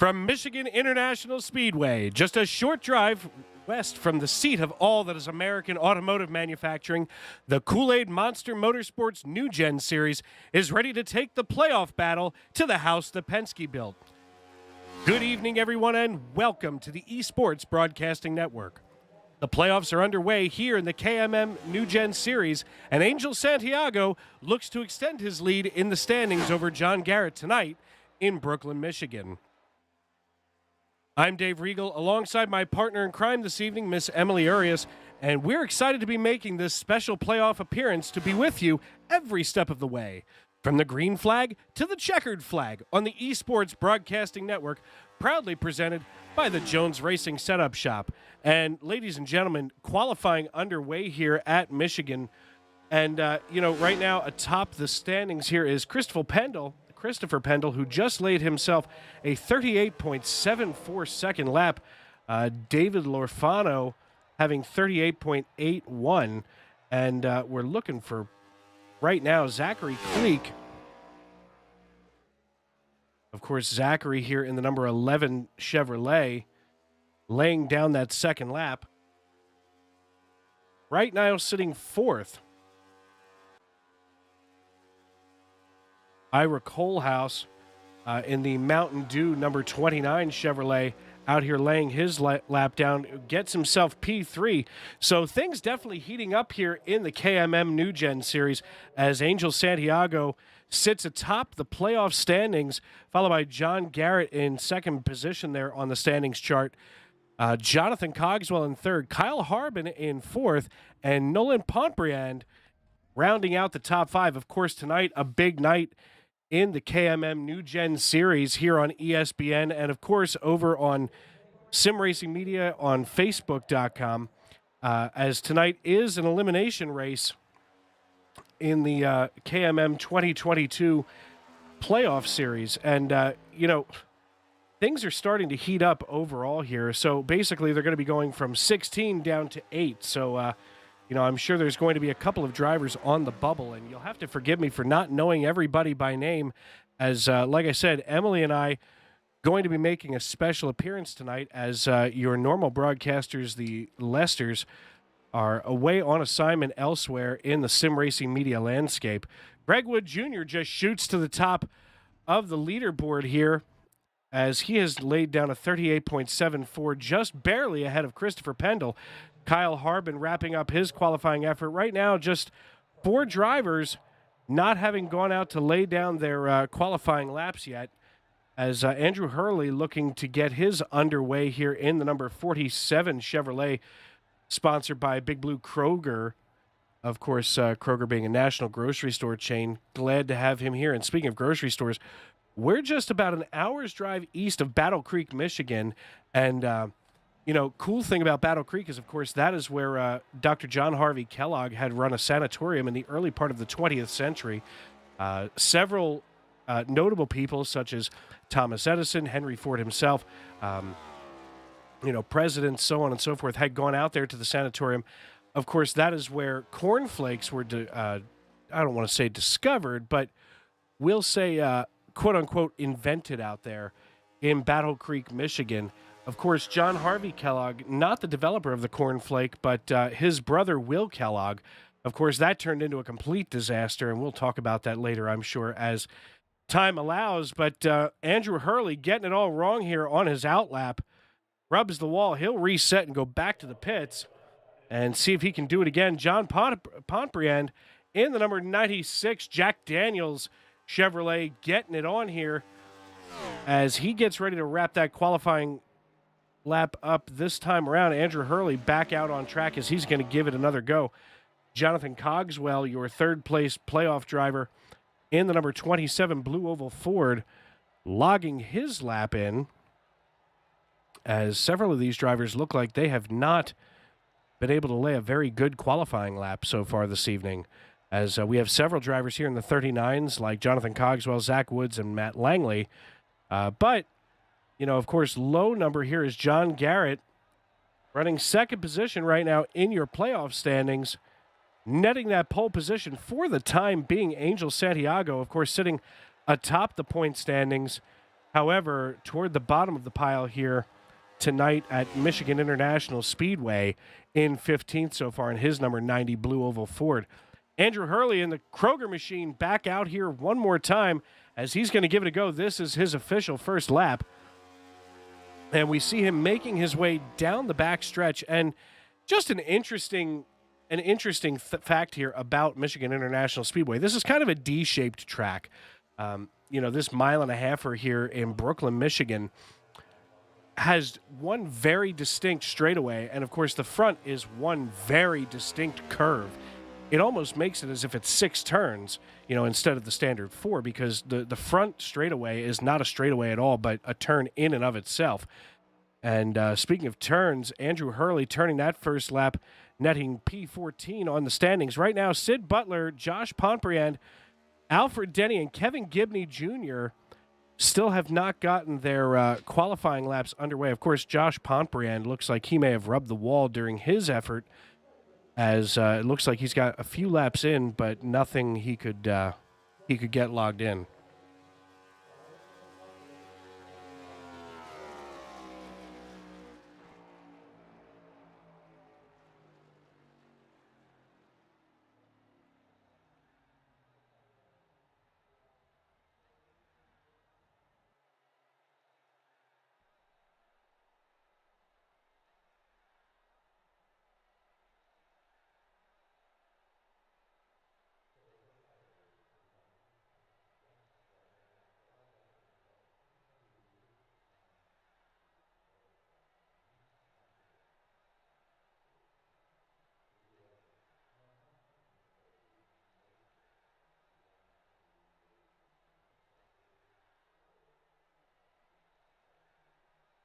From Michigan International Speedway, just a short drive west from the seat of all that is American automotive manufacturing, the Kool-Aid Monster Motorsports NewGen Series is ready to take the playoff battle to the house that Penske built. Good evening, everyone, and welcome to the Esports Broadcasting Network. The playoffs are underway here in the KMM NewGen Series, and Angel Santiago looks to extend his lead in the standings over John Garrett tonight in Brooklyn, Michigan. I'm Dave Regal, alongside my partner in crime this evening, Miss Emily Urias, and we're excited to be making this special playoff appearance to be with you every step of the way, from the green flag to the checkered flag on the Esports Broadcasting Network, proudly presented by the Jones Racing Setup Shop. And ladies and gentlemen, qualifying underway here at Michigan, and right now atop the standings here is Christopher Pendle, who just laid himself a 38.74 second lap. David Lorfano having 38.81. And we're looking for, right now, Zachary Cleek. Of course, Zachary here in the number 11 Chevrolet, laying down that second lap. Right now, sitting fourth. Ira Colehouse in the Mountain Dew number 29 Chevrolet out here laying his lap down, gets himself P3. So things definitely heating up here in the KMM NewGen Series as Angel Santiago sits atop the playoff standings, followed by John Garrett in second position there on the standings chart. Jonathan Cogswell in third, Kyle Harbin in fourth, and Nolan Pontbriand rounding out the top five. Of course, tonight, a big night in the KMM NewGen Series here on ESBN, and of course over on Sim Racing Media on Facebook.com, as tonight is an elimination race in the KMM 2022 playoff series. And, things are starting to heat up overall here. So basically they're going to be going from 16 down to 8. So, I'm sure there's going to be a couple of drivers on the bubble, and you'll have to forgive me for not knowing everybody by name, as, like I said, Emily and I going to be making a special appearance tonight as your normal broadcasters, the Lesters, are away on assignment elsewhere in the sim racing media landscape. Greg Wood Jr. just shoots to the top of the leaderboard here as he has laid down a 38.74, just barely ahead of Christopher Pendle. Kyle Harbin wrapping up his qualifying effort. Right now, just 4 drivers not having gone out to lay down their qualifying laps yet, as Andrew Hurley looking to get his underway here in the number 47 Chevrolet, sponsored by Big Blue Kroger. Of course, Kroger being a national grocery store chain. Glad to have him here. And speaking of grocery stores, we're just about an hour's drive east of Battle Creek, Michigan, and cool thing about Battle Creek is, of course, that is where Dr. John Harvey Kellogg had run a sanatorium in the early part of the 20th century. Several notable people, such as Thomas Edison, Henry Ford himself, presidents, so on and so forth, had gone out there to the sanatorium. Of course, that is where cornflakes were, I don't want to say discovered, but we'll say, quote-unquote, invented out there in Battle Creek, Michigan. Of course, John Harvey Kellogg, not the developer of the cornflake, but his brother, Will Kellogg. Of course, that turned into a complete disaster, and we'll talk about that later, I'm sure, as time allows. But Andrew Hurley getting it all wrong here on his outlap. Rubs the wall. He'll reset and go back to the pits and see if he can do it again. John Pontbriand in the number 96 Jack Daniels Chevrolet getting it on here as he gets ready to wrap that qualifying lap up this time around. Andrew Hurley back out on track as he's going to give it another go. Jonathan Cogswell, your third place playoff driver in the number 27 Blue Oval Ford, logging his lap in, as several of these drivers look like they have not been able to lay a very good qualifying lap so far this evening, as we have several drivers here in the 39s like Jonathan Cogswell, Zach Woods, and Matt Langley. But of course, low number here is John Garrett, running second position right now in your playoff standings, netting that pole position for the time being. Angel Santiago, of course, sitting atop the point standings, However, toward the bottom of the pile here tonight at Michigan International Speedway in 15th so far in his number 90 Blue Oval Ford. Andrew Hurley in the Kroger machine back out here one more time as he's going to give it a go. This is his official first lap. And we see him making his way down the back stretch. And just an interesting fact here about Michigan International Speedway. This is kind of a D-shaped track. This mile and a halfer here in Brooklyn, Michigan, has one very distinct straightaway, and of course the front is one very distinct curve. It almost makes it as if it's 6 turns, instead of the standard 4, because the front straightaway is not a straightaway at all, but a turn in and of itself. And speaking of turns, Andrew Hurley turning that first lap, netting P14 on the standings. Right now, Sid Butler, Josh Pompriand, Alfred Denny, and Kevin Gibney Jr. still have not gotten their qualifying laps underway. Of course, Josh Pompriand looks like he may have rubbed the wall during his effort, as it looks like he's got a few laps in, but nothing he could get logged in.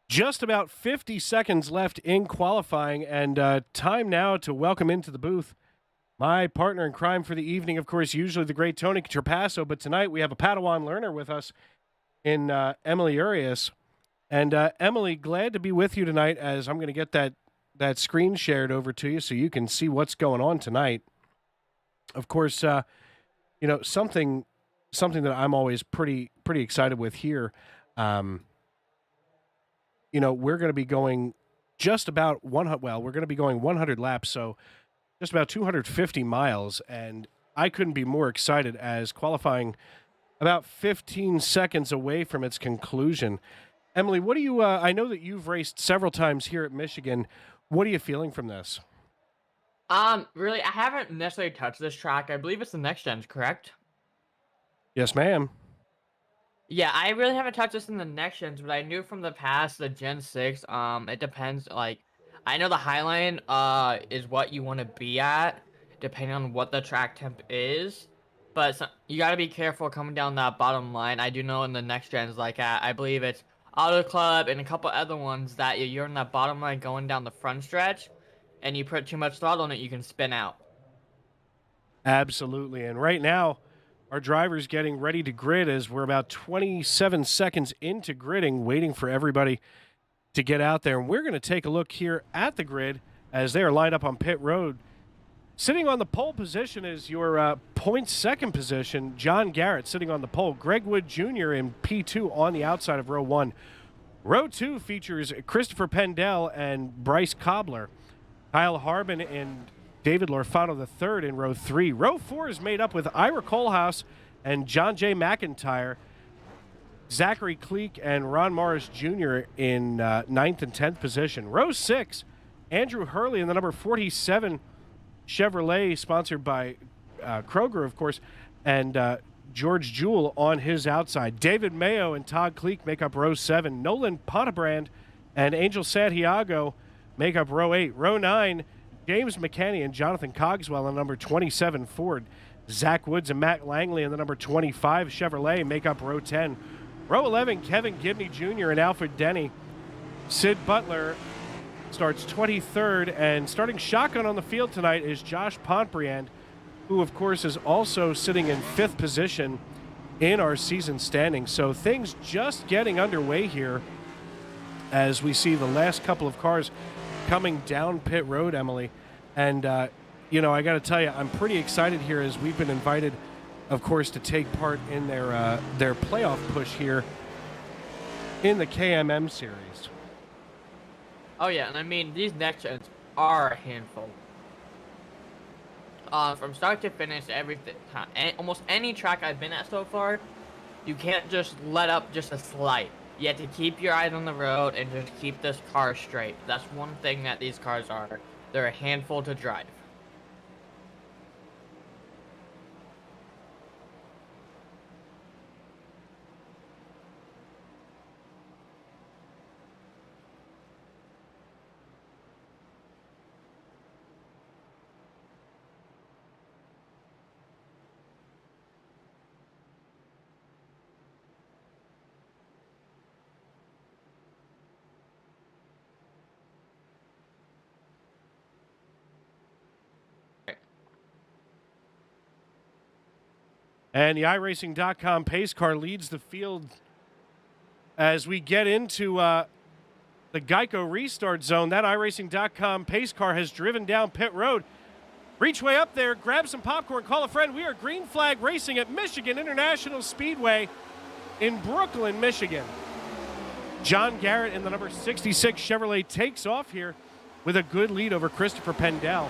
Just about 50 seconds left in qualifying, and time now to welcome into the booth my partner in crime for the evening, of course, usually the great Tony Trapasso, but tonight we have a Padawan learner with us in Emily Urias. And Emily, glad to be with you tonight, as I'm going to get that screen shared over to you so you can see what's going on tonight. Of course, something that I'm always pretty excited with here. We're going to be going just about 100. Well, we're going to be going 100 laps, so just about 250 miles. And I couldn't be more excited, as qualifying about 15 seconds away from its conclusion. Emily, what do you? I know that you've raced several times here at Michigan. What are you feeling from this? Really, I haven't necessarily touched this track. I believe it's the next gens, correct? Yes, ma'am. Yeah, I really haven't touched this in the next gens, but I knew from the past, the Gen 6, it depends, I know the Highline, is what you want to be at, depending on what the track temp is, but you gotta be careful coming down that bottom line. I do know in the next gens, I believe it's Auto Club and a couple other ones, that you're in that bottom line going down the front stretch, and you put too much throttle on it, you can spin out. Absolutely, and right now, our driver's getting ready to grid, as we're about 27 seconds into gridding, waiting for everybody to get out there. And we're going to take a look here at the grid as they are lined up on pit road. Sitting on the pole position is your point second position, John Garrett sitting on the pole. Greg Wood Jr. in P2 on the outside of row 1. Row 2 features Christopher Pendell and Bryce Kobler. Kyle Harbin and David Lorfano III in row 3. Row 4 is made up with Ira Colehouse and John J. McIntyre. Zachary Cleek and Ron Morris Jr. in 9th and 10th position. Row 6, Andrew Hurley in the number 47 Chevrolet, sponsored by Kroger, of course, and George Jewell on his outside. David Mayo and Todd Cleek make up row 7. Nolan Potabrand and Angel Santiago make up row 8. Row 9, James McKinney and Jonathan Cogswell in number 27 Ford. Zach Woods and Matt Langley in the number 25 Chevrolet make up row 10. Row 11, Kevin Gibney Jr. and Alfred Denny. Sid Butler starts 23rd, and starting shotgun on the field tonight is Josh Pompriand, who, of course, is also sitting in 5th position in our season standings. So things just getting underway here as we see the last couple of cars coming down pit road, Emily. And, I got to tell you, I'm pretty excited here, as we've been invited, of course, to take part in their playoff push here in the KMM series. Oh yeah, and I mean these next gens are a handful. From start to finish, everything, almost any track I've been at so far, you can't just let up just a slight. You have to keep your eyes on the road and just keep this car straight. That's one thing that these cars are. They're a handful to drive. And the iRacing.com pace car leads the field as we get into the Geico restart zone. That iRacing.com pace car has driven down pit road. Reach way up there, grab some popcorn, call a friend. We are green flag racing at Michigan International Speedway in Brooklyn, Michigan. John Garrett in the number 66 Chevrolet takes off here with a good lead over Christopher Pendell.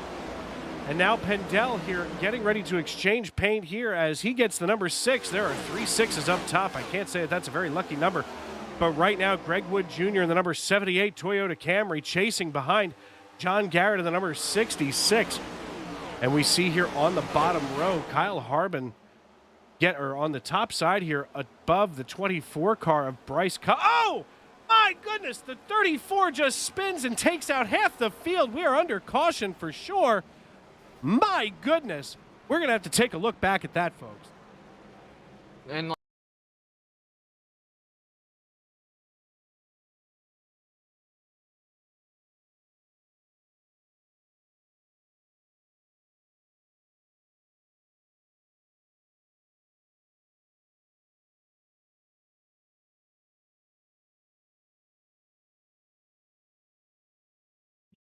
And now Pendell here getting ready to exchange paint here as he gets the number 6. There are 3 6s up top. I can't say that that's a very lucky number. But right now, Greg Wood Jr. in the number 78 Toyota Camry chasing behind John Garrett in the number 66. And we see here on the bottom row, Kyle Harbin on the top side here above the 24 car of Bryce. Oh! My goodness, the 34 just spins and takes out half the field. We are under caution for sure. My goodness. We're going to have to take a look back at that, folks. And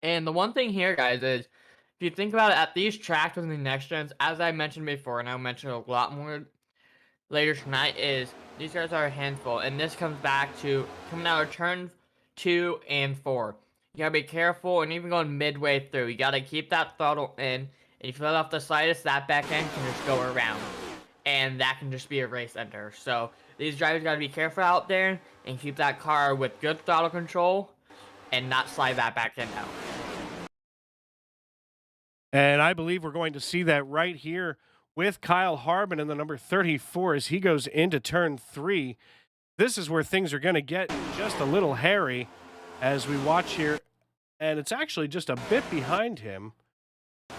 And the one thing here, guys, is if you think about it, at these tracks within the next gens, as I mentioned before, and I'll mention a lot more later tonight, is these guys are a handful. And this comes back to coming out of turn 2 and 4. You gotta be careful, and even going midway through, you gotta keep that throttle in. And if you let off the slightest, that back end can just go around. And that can just be a race ender. So these drivers gotta be careful out there and keep that car with good throttle control and not slide that back end out. And I believe we're going to see that right here with Kyle Harbin in the number 34 as he goes into turn 3. This is where things are going to get just a little hairy as we watch here. And it's actually just a bit behind him,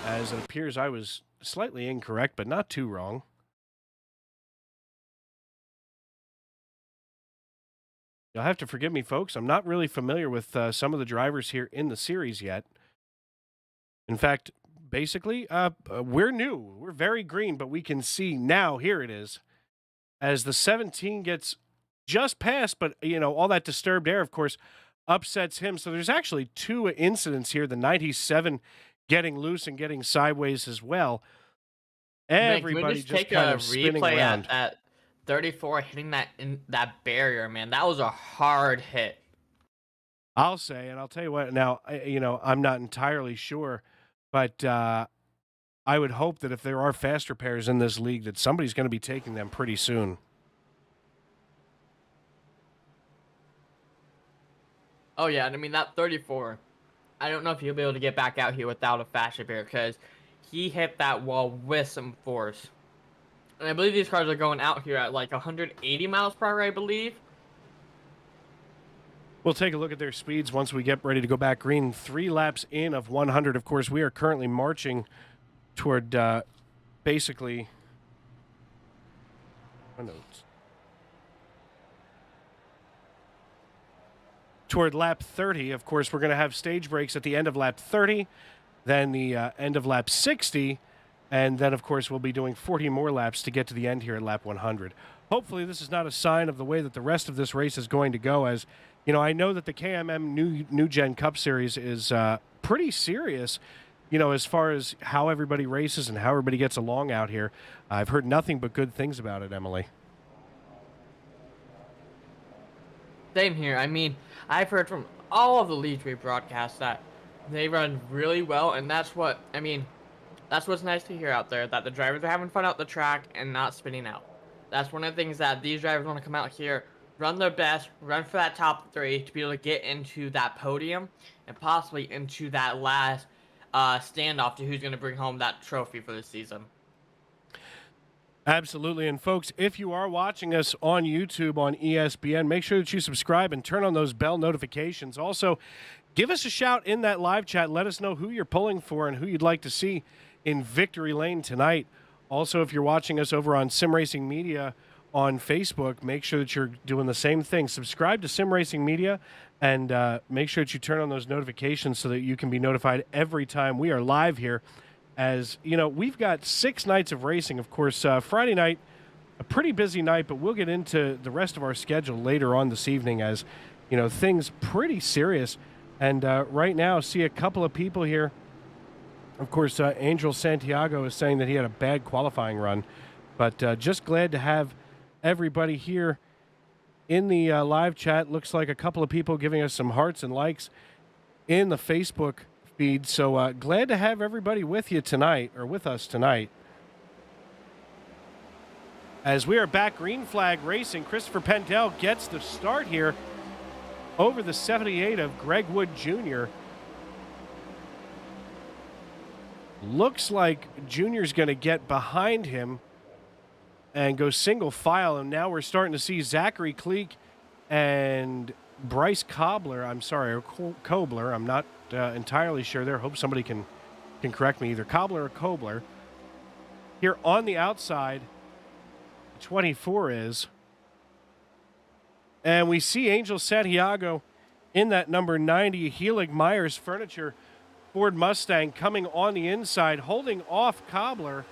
as it appears I was slightly incorrect, but not too wrong. You'll have to forgive me, folks. I'm not really familiar with some of the drivers here in the series yet. In fact, basically, we're new. We're very green, but we can see now, here it is, as the 17 gets just past, but, you know, all that disturbed air, of course, upsets him. So there's actually 2 incidents here, the 97 getting loose and getting sideways as well. Everybody just kind of spinning around. At 34 hitting that barrier, man. That was a hard hit. I'll say, and I'll tell you what, now, I'm not entirely sure, but I would hope that if there are fast repairs in this league, that somebody's going to be taking them pretty soon. Oh, yeah, and I mean, that 34, I don't know if he'll be able to get back out here without a fast repair, because he hit that wall with some force. And I believe these cars are going out here at like 180 miles per hour, I believe. We'll take a look at their speeds once we get ready to go back green. 3 laps in of 100. Of course, we are currently marching toward basically... my notes. Toward lap 30. Of course, we're going to have stage breaks at the end of lap 30, then the end of lap 60, and then, of course, we'll be doing 40 more laps to get to the end here at lap 100. Hopefully, this is not a sign of the way that the rest of this race is going to go, as, you know, I know that the KMM NewGen Cup Series is pretty serious, you know, as far as how everybody races and how everybody gets along out here. I've heard nothing but good things about it, Emily. Same here. I mean, I've heard from all of the leagues we broadcast that they run really well, and that's what's nice to hear out there, that the drivers are having fun out the track and not spinning out. That's one of the things that these drivers want to come out here, run their best, run for that top 3 to be able to get into that podium and possibly into that last standoff to who's going to bring home that trophy for the season. Absolutely. And folks, if you are watching us on YouTube on ESBN, make sure that you subscribe and turn on those bell notifications. Also, give us a shout in that live chat. Let us know who you're pulling for and who you'd like to see in victory lane tonight. Also, if you're watching us over on Sim Racing Media on Facebook, make sure that you're doing the same thing. Subscribe to Sim Racing Media and make sure that you turn on those notifications so that you can be notified every time we are live here. As you know, we've got 6 nights of racing. Of course, Friday night, a pretty busy night, but we'll get into the rest of our schedule later on this evening as, you know, things pretty serious. And right now, see a couple of people here. Of course, Angel Santiago is saying that he had a bad qualifying run, but just glad to have everybody here in the live chat. Looks like a couple of people giving us some hearts and likes in the Facebook feed. So glad to have everybody with you tonight, or with us tonight. As we are back green flag racing, Christopher Pendell gets the start here over the 78 of Greg Wood Jr. Looks like Junior's going to get behind him and go single file, and now we're starting to see Zachary Cleek and Bryce Kobler, or Kobler, I'm not entirely sure there. Hope somebody can correct me, either Kobler or Kobler. Here on the outside, 24 is. And we see Angel Santiago in that number 90 Helig Myers Furniture Ford Mustang coming on the inside, holding off Kobler.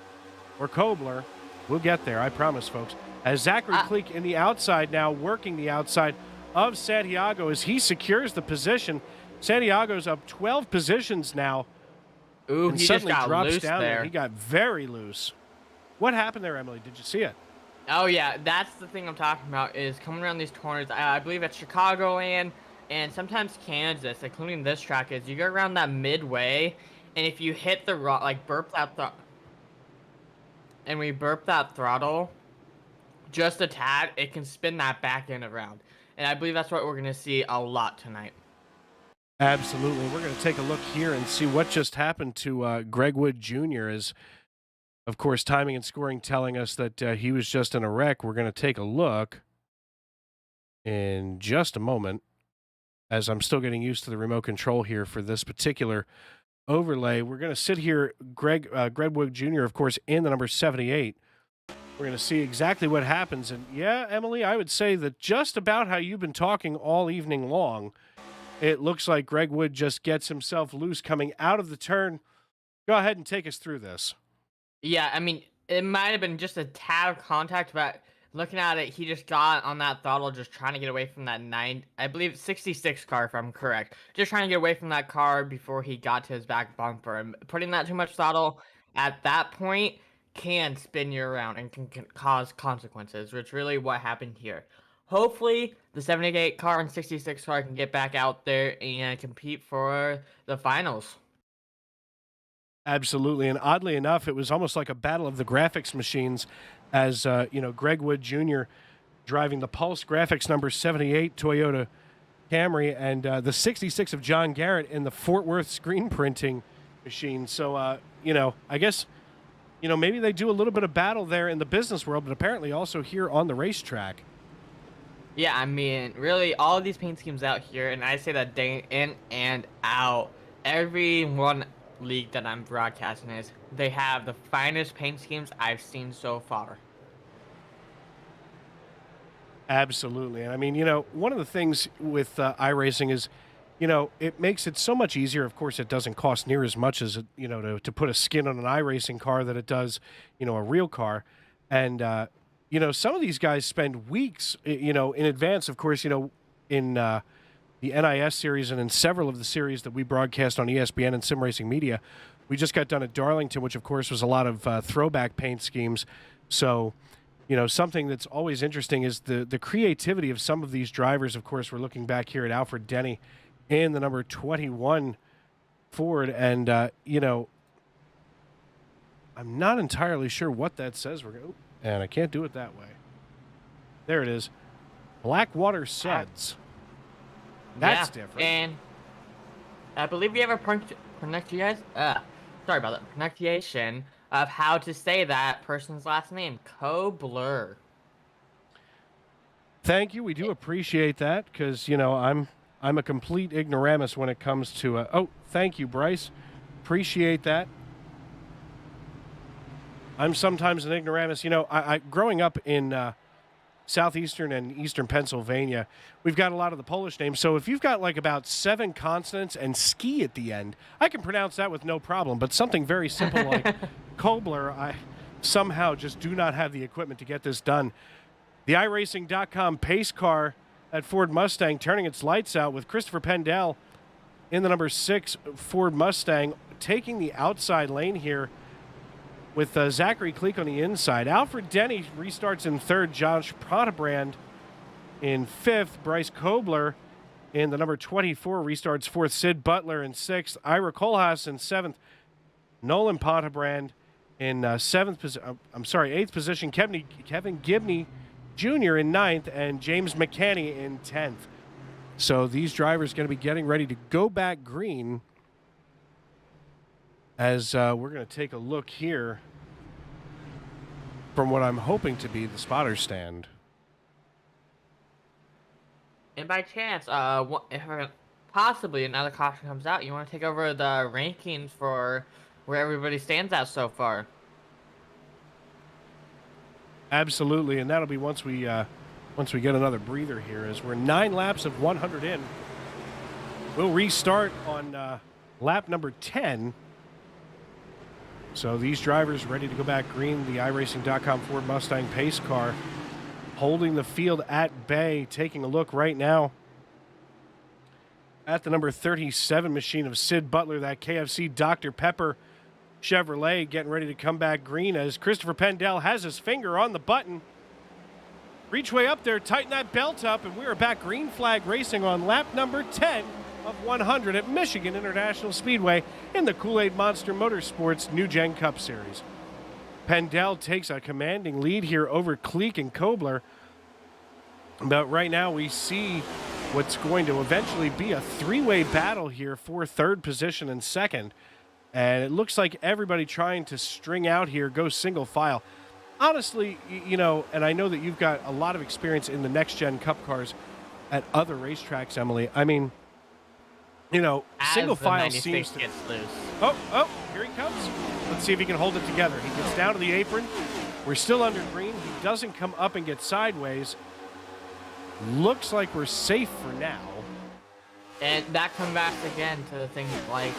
We'll get there, I promise, folks. As Zachary Cleek in the outside now, working the outside of Santiago as he secures the position. Santiago's up 12 positions now. Ooh, and he suddenly just got drops loose down there. He got very loose. What happened there, Emily? Did you see it? Oh, yeah, that's the thing I'm talking about, is coming around these corners. I believe at Chicagoland and sometimes Kansas, including this track, is you go around that midway, and if you hit the burp that throttle just a tad, it can spin that back end around. And I believe that's what we're going to see a lot tonight. Absolutely. We're going to take a look here and see what just happened to Greg Wood Jr. As, of course, timing and scoring telling us that he was just in a wreck. We're going to take a look in just a moment, as I'm still getting used to the remote control here for this particular overlay. We're going to sit here, Greg Wood Jr., of course, in the number 78. We're going to see exactly what happens. And yeah, Emily, I would say that just about how you've been talking all evening long, it looks like Greg Wood just gets himself loose coming out of the turn. Go ahead and take us through this. Yeah, I mean, it might have been just a tad of contact, but looking at it, he just got on that throttle just trying to get away from that 66 car, if I'm correct. Just trying to get away from that car before he got to his back bumper. And putting that too much throttle at that point can spin you around and can cause consequences, which is really what happened here. Hopefully, the 78 car and 66 car can get back out there and compete for the finals. Absolutely. And oddly enough, it was almost like a battle of the graphics machines as, Greg Wood Jr. driving the Pulse Graphics number 78 Toyota Camry and the 66 of John Garrett in the Fort Worth screen printing machine. So, I guess, maybe they do a little bit of battle there in the business world, but apparently also here on the racetrack. Yeah, I mean, really, all of these paint schemes out here, and I say that day in and out, every one league that I'm broadcasting they have the finest paint schemes I've seen so far. Absolutely. And I mean, one of the things with iRacing is, it makes it so much easier. Of course, it doesn't cost near as much as, to put a skin on an iRacing car that it does, a real car. And, some of these guys spend weeks, in advance, of course, in the NIS series and in several of the series that we broadcast on ESBN and Sim Racing Media. We just got done at Darlington, which, of course, was a lot of throwback paint schemes. So, something that's always interesting is the creativity of some of these drivers. Of course, we're looking back here at Alfred Denny in the number 21 Ford, and I'm not entirely sure what that says. And I can't do it that way. There it is. Blackwater Suds. That's different. And I believe we have a pronunciation of how to say that person's last name, Kobler. Thank you. We do appreciate that because, I'm a complete ignoramus when it comes to... thank you, Bryce. Appreciate that. I'm sometimes an ignoramus. I growing up in southeastern and eastern Pennsylvania, we've got a lot of the Polish names. So if you've got like about 7 consonants and ski at the end, I can pronounce that with no problem. But something very simple like Kobler, I somehow just do not have the equipment to get this done. The iRacing.com pace car at Ford Mustang turning its lights out with Christopher Pendell in the number 6 Ford Mustang taking the outside lane here with Zachary Cleek on the inside. Alfred Denny restarts in 3rd. Josh Protebrand in 5th. Bryce Kobler in the number 24 restarts 4th. Sid Butler in 6th. Ira Kohlhaas in 7th. Nolan Protebrand in 8th position. Kevin Gibney Jr. in 9th. And James McCanney in 10th. So these drivers going to be getting ready to go back green as we're going to take a look here from what I'm hoping to be the spotter stand. And by chance, if possibly another caution comes out, you want to take over the rankings for where everybody stands at so far. Absolutely, and that'll be once we get another breather here, as we're 9 laps of 100 in. We'll restart on lap number 10. So these drivers ready to go back green. The iRacing.com Ford Mustang pace car holding the field at bay. Taking a look right now at the number 37 machine of Sid Butler, that KFC Dr. Pepper Chevrolet, getting ready to come back green as Christopher Pendell has his finger on the button. Reach way up there, tighten that belt up, and we are back green flag racing on lap number 10 of 100 at Michigan International Speedway in the Kool-Aid Monster Motorsports NewGen Cup Series. Pendell takes a commanding lead here over Cleek and Kobler. But right now we see what's going to eventually be a 3-way battle here for 3rd position and 2nd. And it looks like everybody trying to string out here, go single file. Honestly, and I know that you've got a lot of experience in the next-gen Cup cars at other racetracks, Emily. I mean, single file seems to... gets loose. Oh, here he comes. Let's see if he can hold it together. He gets down to the apron. We're still under green. He doesn't come up and get sideways. Looks like we're safe for now. And that comes back again to the thing, like,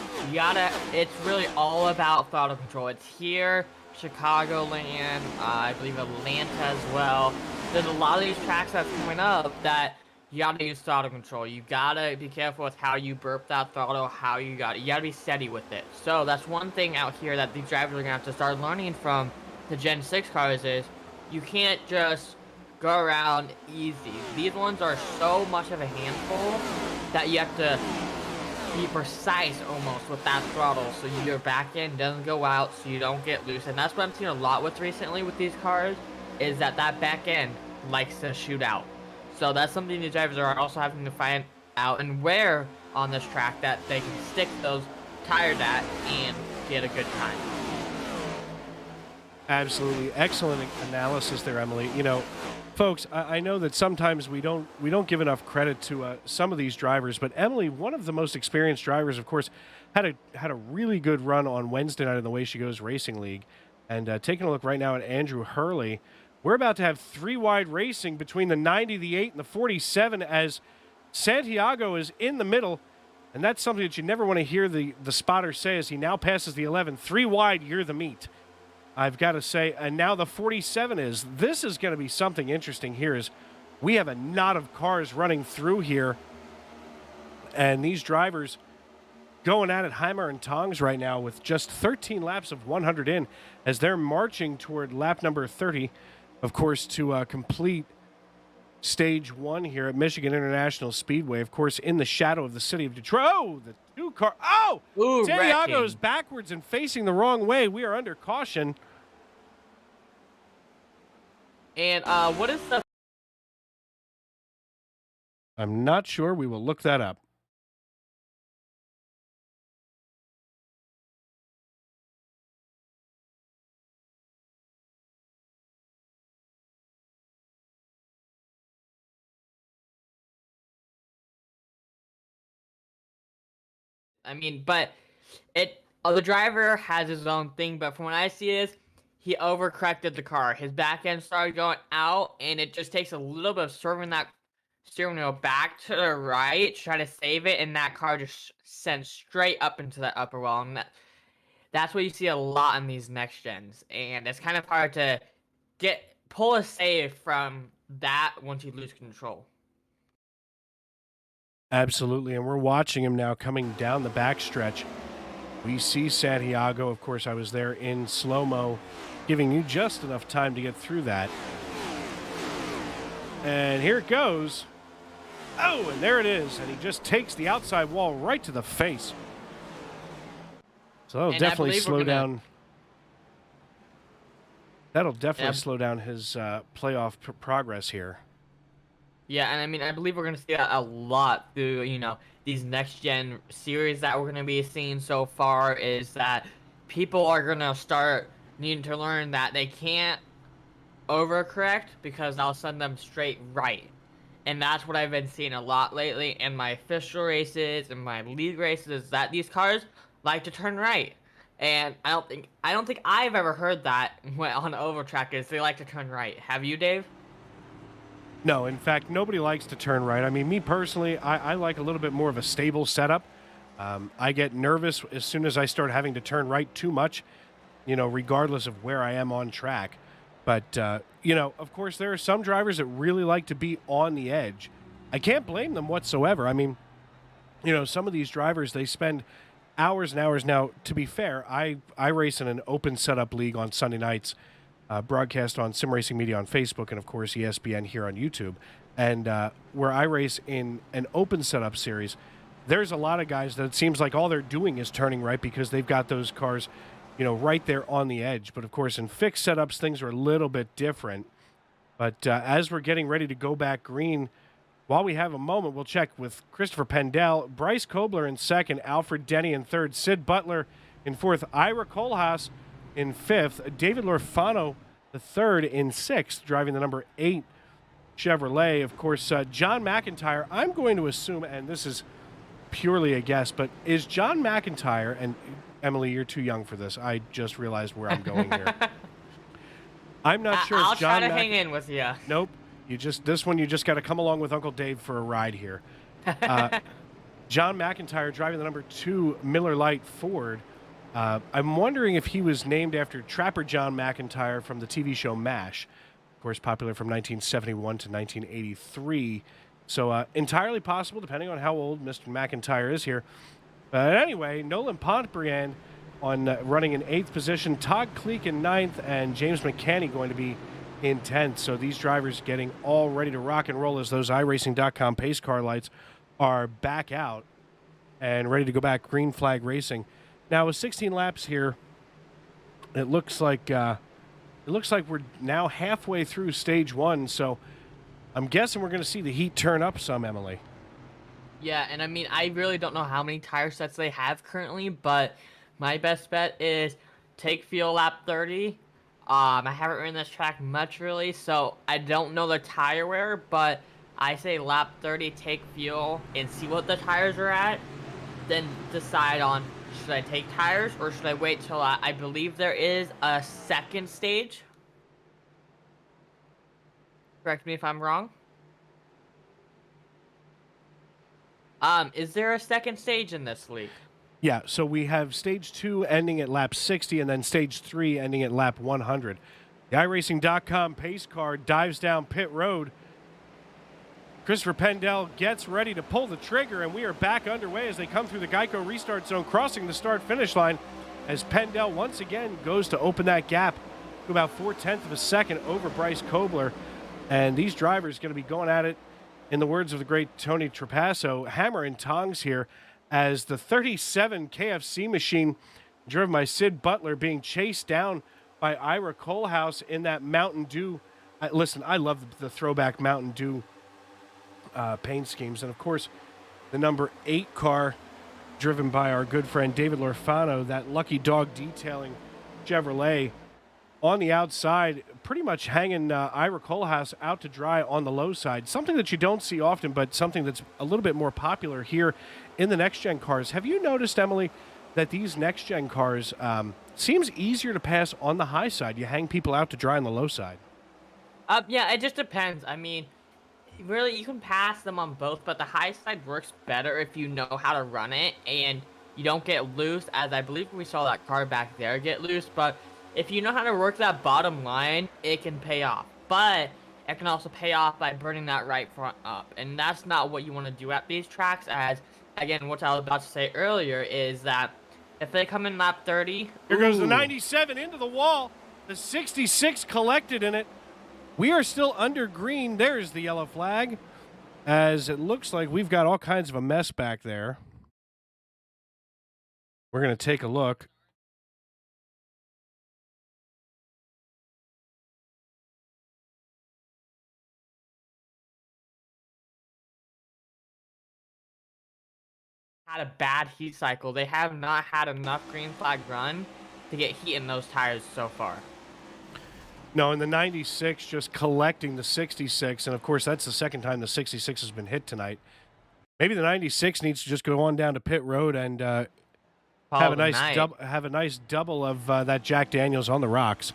it's really all about throttle control. It's here, Chicagoland, I believe Atlanta as well. There's a lot of these tracks that's coming up that you gotta use throttle control. You gotta be careful with how you burp that throttle, you gotta be steady with it. So that's one thing out here that these drivers are gonna have to start learning from the Gen 6 cars is you can't just go around easy. These ones are so much of a handful that you have to be precise almost with that throttle so your back end doesn't go out, so you don't get loose. And that's what I'm seeing a lot with recently with these cars, is that back end likes to shoot out. So that's something the drivers are also having to find out and where on this track that they can stick those tires at and get a good time. Absolutely. Excellent analysis there, Emily. Folks, I know that sometimes we don't give enough credit to some of these drivers, but Emily, one of the most experienced drivers, of course, had a really good run on Wednesday night in the Way She Goes Racing League. And taking a look right now at Andrew Hurley, we're about to have 3-wide racing between the 90, the 8, and the 47 as Santiago is in the middle. And that's something that you never want to hear the spotter say as he now passes the 11. 3 wide, you're the meat, I've got to say. And now the 47 is. This is going to be something interesting here as we have a knot of cars running through here. And these drivers going at it hammer and tongs right now with just 13 laps of 100 in as they're marching toward lap number 30. of course, to complete stage 1 here at Michigan International Speedway, of course, in the shadow of the city of Detroit. Oh, the 2-car. Oh, Ooh, Santiago's wrecking. backwards and facing the wrong way. We are under caution. And what is the... I'm not sure. We will look that up. I mean, but the driver has his own thing, but from what I see is he overcorrected the car. His back end started going out, and it just takes a little bit of swerving that steering wheel back to the right to try to save it, and that car just sends straight up into that upper wall. And that's what you see a lot in these next gens, and it's kind of hard to pull a save from that once you lose control. Absolutely, and we're watching him now coming down the backstretch. We see Santiago. Of course, I was there in slow-mo, giving you just enough time to get through that. And here it goes. Oh, and there it is. And he just takes the outside wall right to the face. So that'll definitely slow down. That'll definitely slow down his playoff progress here. Yeah, and I mean, I believe we're going to see a lot through, these next-gen series that we're going to be seeing so far, is that people are going to start needing to learn that they can't overcorrect because that'll send them straight right. And that's what I've been seeing a lot lately in my official races and my league races, is that these cars like to turn right. And I don't think I've ever heard that on overtrack, is they like to turn right. Have you, Dave? No, in fact, nobody likes to turn right. I mean, me personally, I like a little bit more of a stable setup. I get nervous as soon as I start having to turn right too much, regardless of where I am on track. But, of course, there are some drivers that really like to be on the edge. I can't blame them whatsoever. I mean, some of these drivers, they spend hours and hours. Now, to be fair, I race in an open setup league on Sunday nights, broadcast on Sim Racing Media on Facebook, and, of course, ESBN here on YouTube. And where I race in an open setup series, there's a lot of guys that it seems like all they're doing is turning right because they've got those cars, right there on the edge. But, of course, in fixed setups, things are a little bit different. But as we're getting ready to go back green, while we have a moment, we'll check with Christopher Pendel, Bryce Kobler in second, Alfred Denny in third, Sid Butler in fourth, Ira Kohlhaas in fifth, David Lorfano the third in sixth, driving the number 8 Chevrolet. Of course, John McIntyre, I'm going to assume, and this is purely a guess, but is John McIntyre, and Emily, you're too young for this. I just realized where I'm going here. I'm not sure. I'll try to hang in with you. Nope. You just got to come along with Uncle Dave for a ride here. John McIntyre driving the number 2 Miller Lite Ford. I'm wondering if he was named after Trapper John McIntyre from the TV show MASH, of course, popular from 1971 to 1983. So entirely possible, depending on how old Mr. McIntyre is here. But anyway, Nolan Pontbriand on running in 8th position, Todd Cleek in 9th, and James McCanney going to be in 10th. So these drivers getting all ready to rock and roll as those iRacing.com pace car lights are back out and ready to go back green flag racing. Now with 16 laps here, it looks like we're now halfway through stage 1. So I'm guessing we're going to see the heat turn up some, Emily. Yeah, and I mean, I really don't know how many tire sets they have currently, but my best bet is take fuel lap 30. I haven't ridden this track much, really, so I don't know the tire wear, but I say lap 30, take fuel, and see what the tires are at, then decide on, should I take tires, or should I wait till I believe there is a second stage? Correct me if I'm wrong. Is there a second stage in this league? Yeah, so we have stage 2 ending at lap 60 and then stage 3 ending at lap 100. The iRacing.com pace car dives down pit road. Christopher Pendel gets ready to pull the trigger, and we are back underway as they come through the Geico restart zone, crossing the start-finish line as Pendel once again goes to open that gap about 4/10 of a second over Bryce Kobler. And these drivers going to be going at it, in the words of the great Tony Trapasso, hammer and tongs here, as the 37 KFC machine driven by Sid Butler being chased down by Ira Colehouse in that Mountain Dew. Listen, I love the throwback Mountain Dew paint schemes. And, of course, the number 8 car driven by our good friend David Lorfano, that Lucky Dog Detailing Chevrolet, on the outside, pretty much hanging Ira Colehouse out to dry on the low side. Something that you don't see often, but something that's a little bit more popular here in the next-gen cars. Have you noticed, Emily, that these next-gen cars seems easier to pass on the high side? You hang people out to dry on the low side. Yeah, it just depends. I mean, really, you can pass them on both, but the high side works better if you know how to run it and you don't get loose, as I believe we saw that car back there get loose, but if you know how to work that bottom line, it can pay off. But it can also pay off by burning that right front up. And that's not what you want to do at these tracks, as, again, what I was about to say earlier is that if they come in lap 30... Here goes the 97 into the wall. The 66 collected in it. We are still under green. There's the yellow flag, as it looks like we've got all kinds of a mess back there. We're going to take a look. Had a bad heat cycle. They have not had enough green flag run to get heat in those tires so far. No, and the 96 just collecting the 66, and of course that's the second time the 66 has been hit tonight. Maybe the 96 needs to just go on down to pit road and have a nice double of that Jack Daniels on the rocks.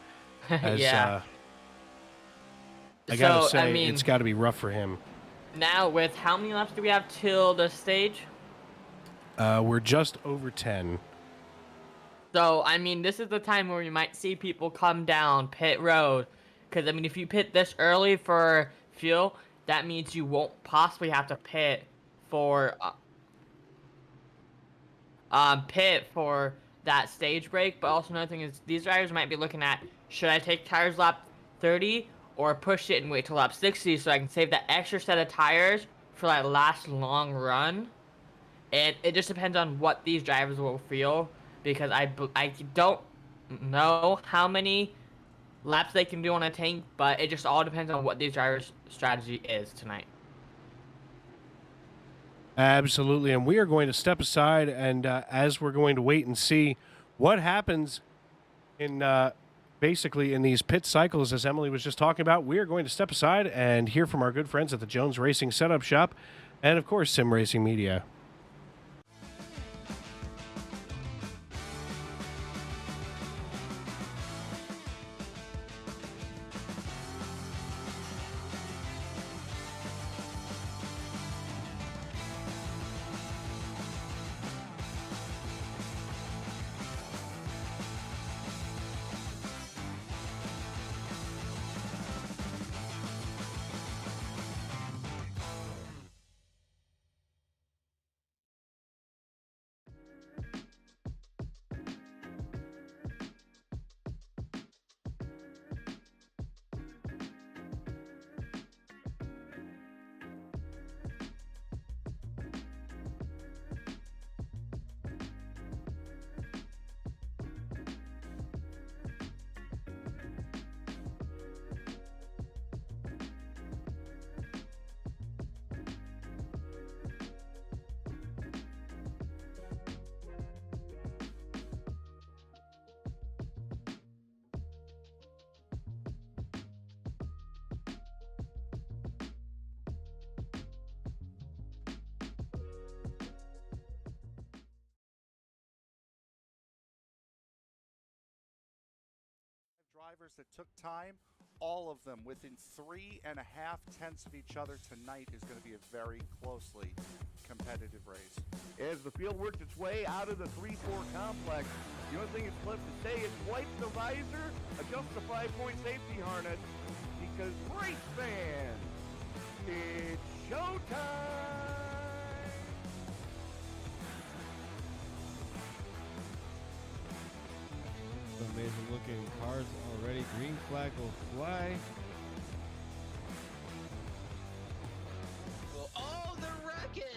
As, yeah. I gotta say, it's got to be rough for him. Now, with how many laps do we have till the stage? We're just over 10. So, I mean, this is the time where you might see people come down pit road. Because, I mean, if you pit this early for fuel, that means you won't possibly have to pit for that stage break. But also another thing is, these drivers might be looking at, should I take tires lap 30 or push it and wait till lap 60 so I can save that extra set of tires for that last long run? And it just depends on what these drivers will feel, because I don't know how many laps they can do on a tank, but it just all depends on what these drivers' strategy is tonight. Absolutely, and we are going to step aside, and as we're going to wait and see what happens in basically in these pit cycles, as Emily was just talking about, we are going to step aside and hear from our good friends at the Jones Racing Setup Shop, and of course, Sim Racing Media. Drivers that took time, all of them within 3.5 tenths of each other tonight is going to be a very closely competitive race. As the field works its way out of the 3-4 complex, the only thing it's left to say is wipe the visor, adjust the 5-point safety harness, because race fans, it's showtime! The Amazing looking cars already. Green flag will fly. Oh, the rocket!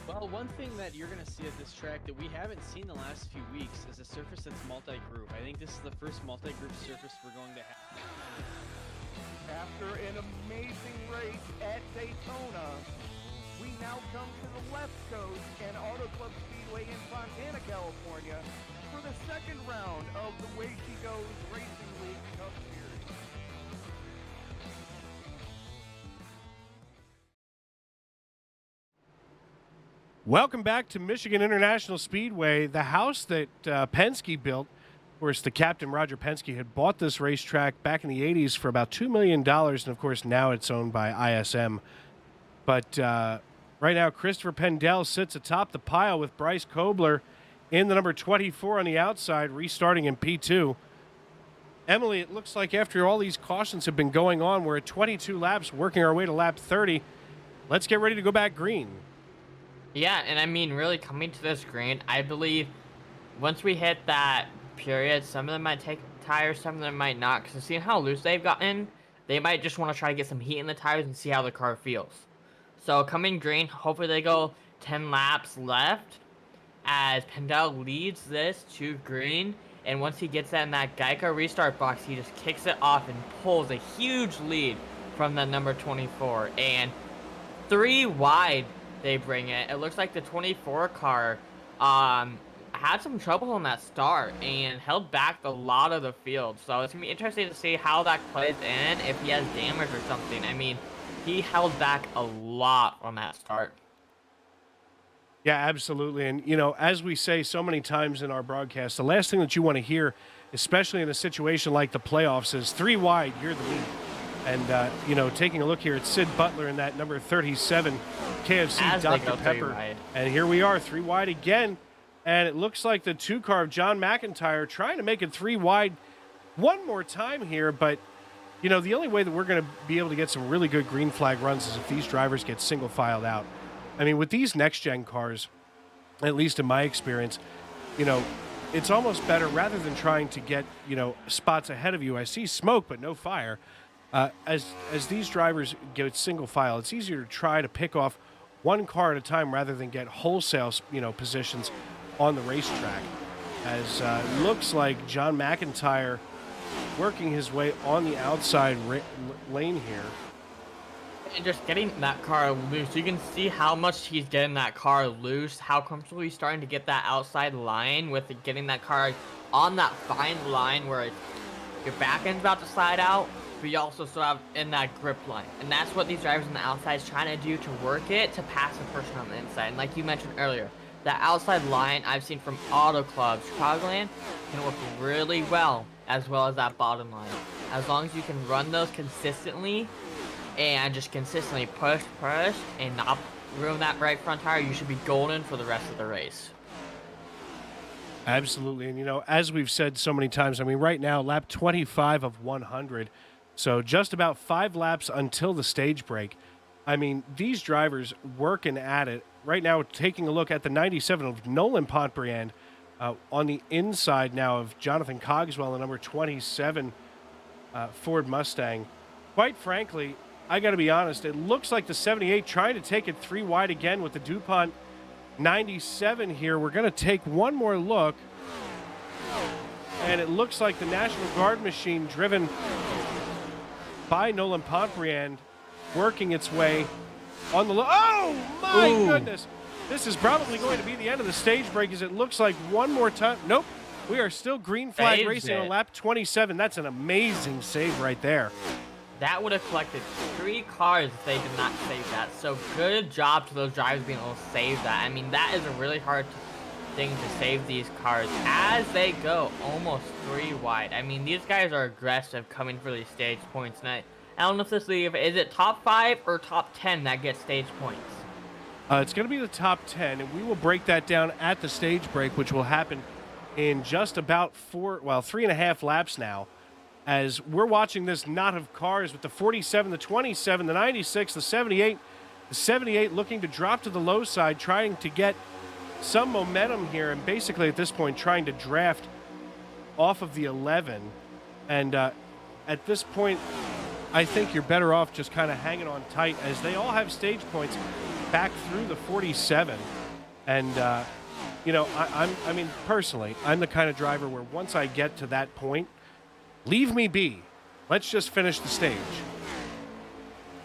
Well, one thing that you're going to see at this track that we haven't seen the last few weeks is a surface that's multi-group. I think this is the first multi-group surface we're going to have. After an amazing race at Daytona, we now come to the left coast and Auto Club Speedway in Fontana, California for the second round of the Way She Goes Racing League Cup Series. Welcome back to Michigan International Speedway, the house that Penske built. Of course, the captain, Roger Penske, had bought this racetrack back in the 80s for about $2 million, and of course, now it's owned by ISM. But right now, Christopher Pendel sits atop the pile with Bryce Kobler in the number 24 on the outside, restarting in P2. Emily, it looks like after all these cautions have been going on, we're at 22 laps, working our way to lap 30. Let's get ready to go back green. Yeah, and I mean, really coming to this green, I believe once we hit that period, some of them might take tires, some of them might not, because seeing how loose they've gotten, they might just want to try to get some heat in the tires and see how the car feels. So coming green, hopefully they go 10 laps left as Pendel leads this to green, and once he gets that in that Geico restart box, he just kicks it off and pulls a huge lead from the number 24, and 3 wide they bring it. It looks like the 24 car had some trouble on that start and held back a lot of the field. So it's going to be interesting to see how that plays in, if he has damage or something. I mean, he held back a lot on that start. Yeah, absolutely. And, you know, as we say so many times in our broadcast, the last thing that you want to hear, especially in a situation like the playoffs, is 3 wide, you're the lead. And, you know, taking a look here at Sid Butler in that number 37 KFC As Dr. Pepper. And here we are, 3 wide again. And it looks like the 2 car of John McIntyre trying to make it 3 wide one more time here. But, you know, the only way that we're going to be able to get some really good green flag runs is if these drivers get single filed out. I mean, with these next-gen cars, at least in my experience, you know, it's almost better rather than trying to get, you know, spots ahead of you. I see smoke, but no fire. As these drivers get single file, it's easier to try to pick off one car at a time rather than get wholesale, you know, positions on the racetrack. As looks like John McIntyre working his way on the outside lane here. And just getting that car loose, you can see how much he's getting that car loose, how comfortable he's starting to get that outside line with getting that car on that fine line where your back end's about to slide out, but you also still have in that grip line. And that's what these drivers on the outside is trying to do to work it to pass the person on the inside. And like you mentioned earlier, that outside line I've seen from Auto Club Chicagoland can work really well as that bottom line. As long as you can run those consistently and just consistently push and not ruin that right front tire, you should be golden for the rest of the race. Absolutely. And, you know, as we've said so many times, I mean, right now, lap 25 of 100. So just about 5 laps until the stage break. I mean, these drivers working at it. Right now, taking a look at the 97 of Nolan Pontbriand on the inside now of Jonathan Cogswell, the number 27 Ford Mustang. Quite frankly, I got to be honest, it looks like the 78 trying to take it 3 wide again with the DuPont 97 here. We're going to take one more look. And it looks like the National Guard machine driven by Nolan Pontbriand working its way on the oh my goodness, this is probably going to be the end of the stage break as it looks like one more time. Nope, we are still green flag Saved racing it. on lap 27. That's an amazing save right there. That would have collected 3 cars if they did not save that. So good job to those drivers being able to save that. I mean, that is a really hard thing to save these cars as they go almost 3 wide. I mean, these guys are aggressive coming for these stage points. And I don't know if this league, is it top 5 or top 10 that gets stage points? It's going to be the top 10, and we will break that down at the stage break, which will happen in just about 3.5 laps now. As we're watching this knot of cars with the 47, the 27, the 96, the 78 looking to drop to the low side, trying to get some momentum here, and basically at this point trying to draft off of the 11. And at this point, I think you're better off just kind of hanging on tight, as they all have stage points back through the 47. And, I mean, personally, I'm the kind of driver where once I get to that point, leave me be. Let's just finish the stage.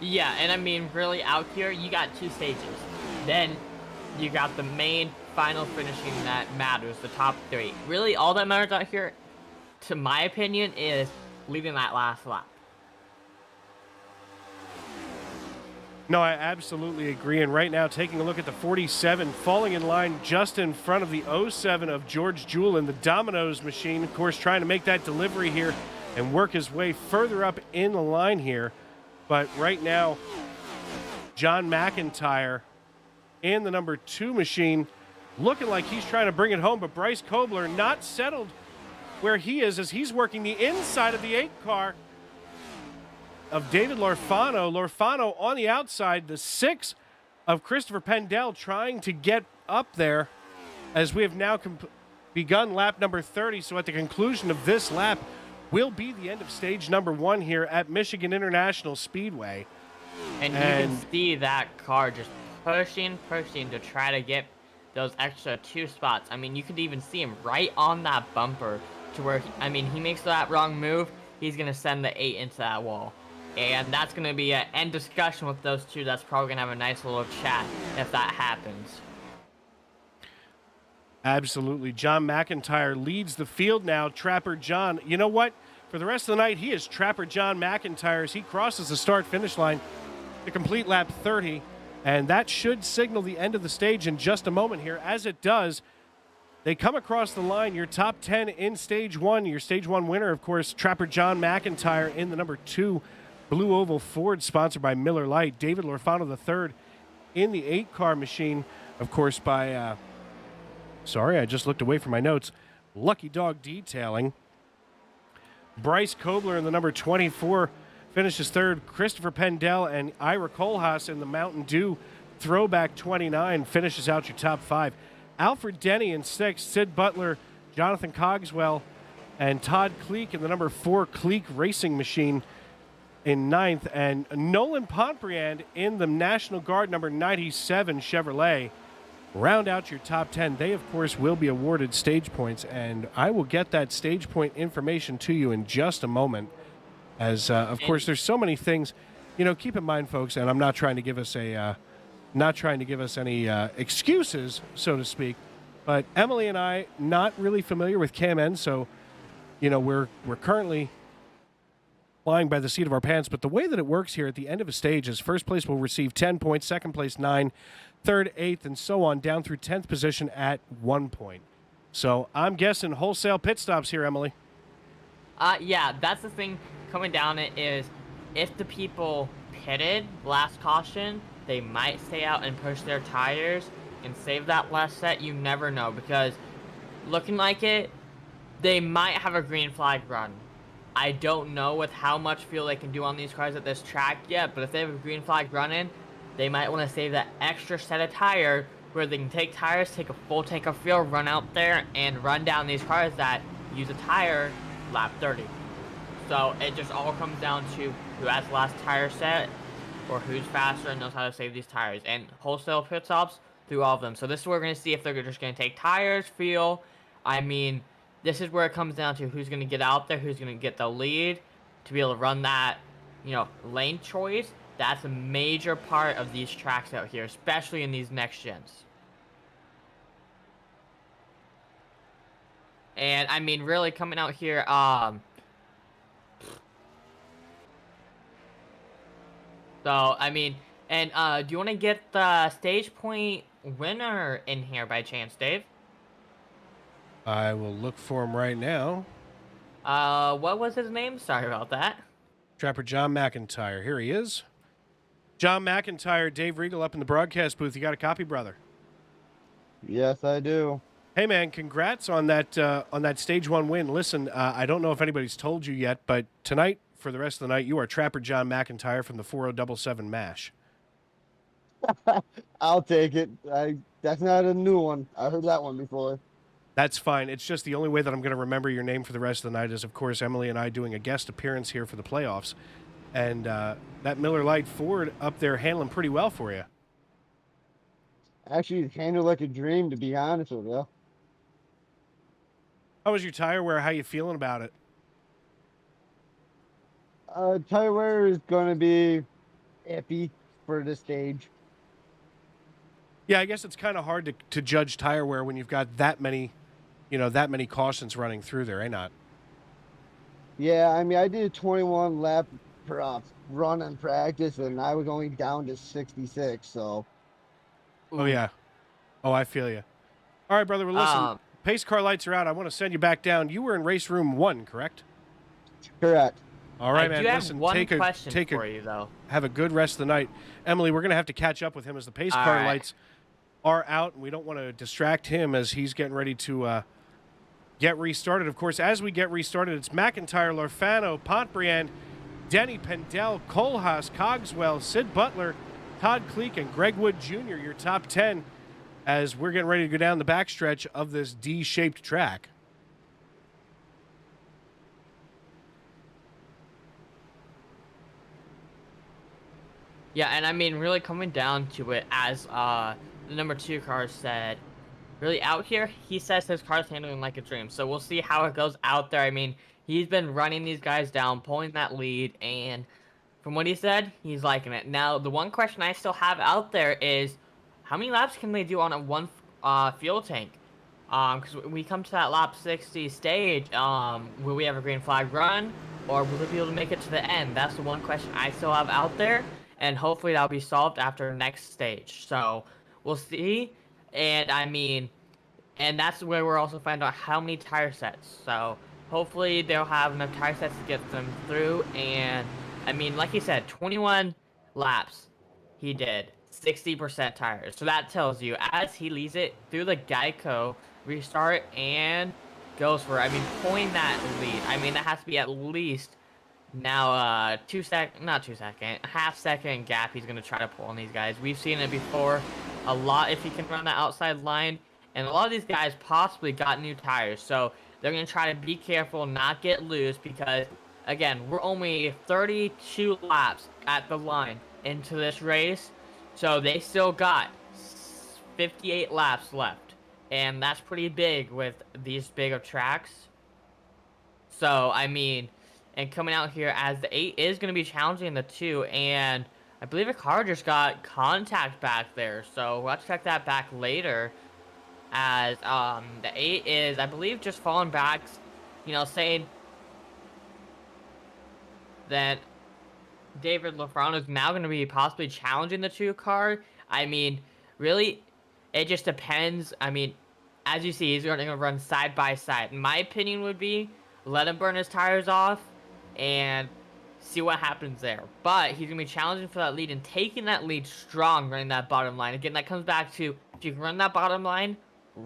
Yeah, and I mean, really out here, you got 2 stages. Then you got the main final finishing that matters, the top 3. Really, all that matters out here, to my opinion, is leaving that last lap. No, I absolutely agree. And right now, taking a look at the 47, falling in line just in front of the 07 of George Jewell in the Domino's machine. Of course, trying to make that delivery here and work his way further up in the line here. But right now, John McIntyre in the number 2 machine, looking like he's trying to bring it home. But Bryce Kobler not settled where he is, as he's working the inside of the 8 car of David Lorfano. Lorfano on the outside, the 6 of Christopher Pendell trying to get up there, as we have now begun lap number 30. So at the conclusion of this lap will be the end of stage number 1 here at Michigan International Speedway. And you can see that car just pushing to try to get those extra 2 spots. I mean, you could even see him right on that bumper to where, he makes that wrong move, he's going to send the 8 into that wall. And that's going to be an end discussion with those 2. That's probably going to have a nice little chat if that happens. Absolutely. John McIntyre leads the field now. Trapper John, you know what? For the rest of the night, he is Trapper John McIntyre as he crosses the start-finish line to complete lap 30. And that should signal the end of the stage in just a moment here. As it does, they come across the line. Your top 10 in stage 1. Your stage 1 winner, of course, Trapper John McIntyre in the number 2 Blue Oval Ford, sponsored by Miller Lite. David Lorfano III in the 8-car machine, of course, by, sorry, I just looked away from my notes, Lucky Dog Detailing. Bryce Kobler in the number 24 finishes 3rd. Christopher Pendell and Ira Kohlhaas in the Mountain Dew Throwback 29 finishes out your top 5. Alfred Denny in 6th. Sid Butler, Jonathan Cogswell, and Todd Cleek in the number 4 Cleek Racing Machine in 9th, and Nolan Pontbriand in the National Guard number 97 Chevrolet round out your top 10. They, of course, will be awarded stage points, and I will get that stage point information to you in just a moment, as, of course, there's so many things. Keep in mind, folks, and I'm not trying to give us any excuses, so to speak, but Emily and I not really familiar with KMN, so, we're currently flying by the seat of our pants. But the way that it works here at the end of a stage is first place will receive 10 points, second place 9, third, 8th, and so on down through 10th position at 1 point. So I'm guessing wholesale pit stops here, Emily. Yeah, that's the thing coming down it is if the people pitted last caution, they might stay out and push their tires and save that last set. You never know, because looking like it, they might have a green flag run. I don't know with how much fuel they can do on these cars at this track yet, but if they have a green flag running, they might want to save that extra set of tire where they can take tires, take a full tank of fuel, run out there, and run down these cars that use a tire lap 30. So it just all comes down to who has the last tire set or who's faster and knows how to save these tires. And wholesale pit stops through all of them. So this is where we're going to see if they're just going to take tires, fuel. This is where it comes down to who's going to get out there, who's going to get the lead to be able to run that, lane choice. That's a major part of these tracks out here, especially in these next gens. And, really coming out here, do you want to get the stage point winner in here by chance, Dave? I will look for him right now. What was his name? Sorry about that. Trapper John McIntyre. Here he is. John McIntyre, Dave Regal up in the broadcast booth. You got a copy, brother? Yes, I do. Hey, man, congrats on that stage 1 win. Listen, I don't know if anybody's told you yet, but tonight, for the rest of the night, you are Trapper John McIntyre from the 4077 MASH. I'll take it. That's not a new one. I heard that one before. That's fine. It's just the only way that I'm going to remember your name for the rest of the night is, of course, Emily and I doing a guest appearance here for the playoffs. And that Miller Lite Ford up there handling pretty well for you. Actually, it's handled like a dream, to be honest with you. How was your tire wear? How you feeling about it? Tire wear is going to be iffy for this stage. Yeah, I guess it's kind of hard to judge tire wear when you've got that many cautions running through there, eh not? Yeah, I mean, I did a 21 lap run in practice, and I was only down to 66, so. Oh, yeah. Oh, I feel you. All right, brother, well, listen, pace car lights are out. I want to send you back down. You were in race room 1, correct? Correct. All right, man. I do have listen, one question for you, though. Have a good rest of the night. Emily, we're going to have to catch up with him as the pace car lights are out, and we don't want to distract him as he's getting ready to get restarted. Of course, as we get restarted, it's McIntyre, Lorfano, Pontbriand, Denny, Pendel, Kohlhaas, Cogswell, Sid Butler, Todd Kleek, and Greg Wood Jr., your top 10, as we're getting ready to go down the backstretch of this D-shaped track. Yeah, and I mean, really coming down to it, as the number 2 car said, really out here, he says his car's handling like a dream. So we'll see how it goes out there. I mean, he's been running these guys down, pulling that lead, and from what he said, he's liking it. Now, the one question I still have out there is, how many laps can they do on a one fuel tank? Because we come to that lap 60 stage, will we have a green flag run, or will we be able to make it to the end? That's the one question I still have out there, and hopefully that'll be solved after next stage. So we'll see, and I mean, and that's where we're also finding out how many tire sets. So hopefully they'll have enough tire sets to get them through, and I mean, like he said, 21 laps he did, 60% tires. So that tells you, as he leads it through the Geico restart and goes for, I mean, pulling that lead. I mean, that has to be at least now half second gap he's going to try to pull on these guys. We've seen it before a lot if he can run that outside line. And a lot of these guys possibly got new tires. So they're going to try to be careful, not get loose, because again, we're only 32 laps at the line into this race, so they still got 58 laps left, and that's pretty big with these big of tracks. So, I mean, and coming out here, as the 8 is going to be challenging the 2, and I believe a car just got contact back there, so we'll have to check that back later, as the 8 is, I believe, just falling back, you know, saying that David Lafrano is now going to be possibly challenging the 2 car. I mean, really, it just depends. I mean, as you see, he's going to run side by side. My opinion would be, let him burn his tires off and see what happens there. But he's going to be challenging for that lead and taking that lead strong, running that bottom line. Again, that comes back to, if you can run that bottom line,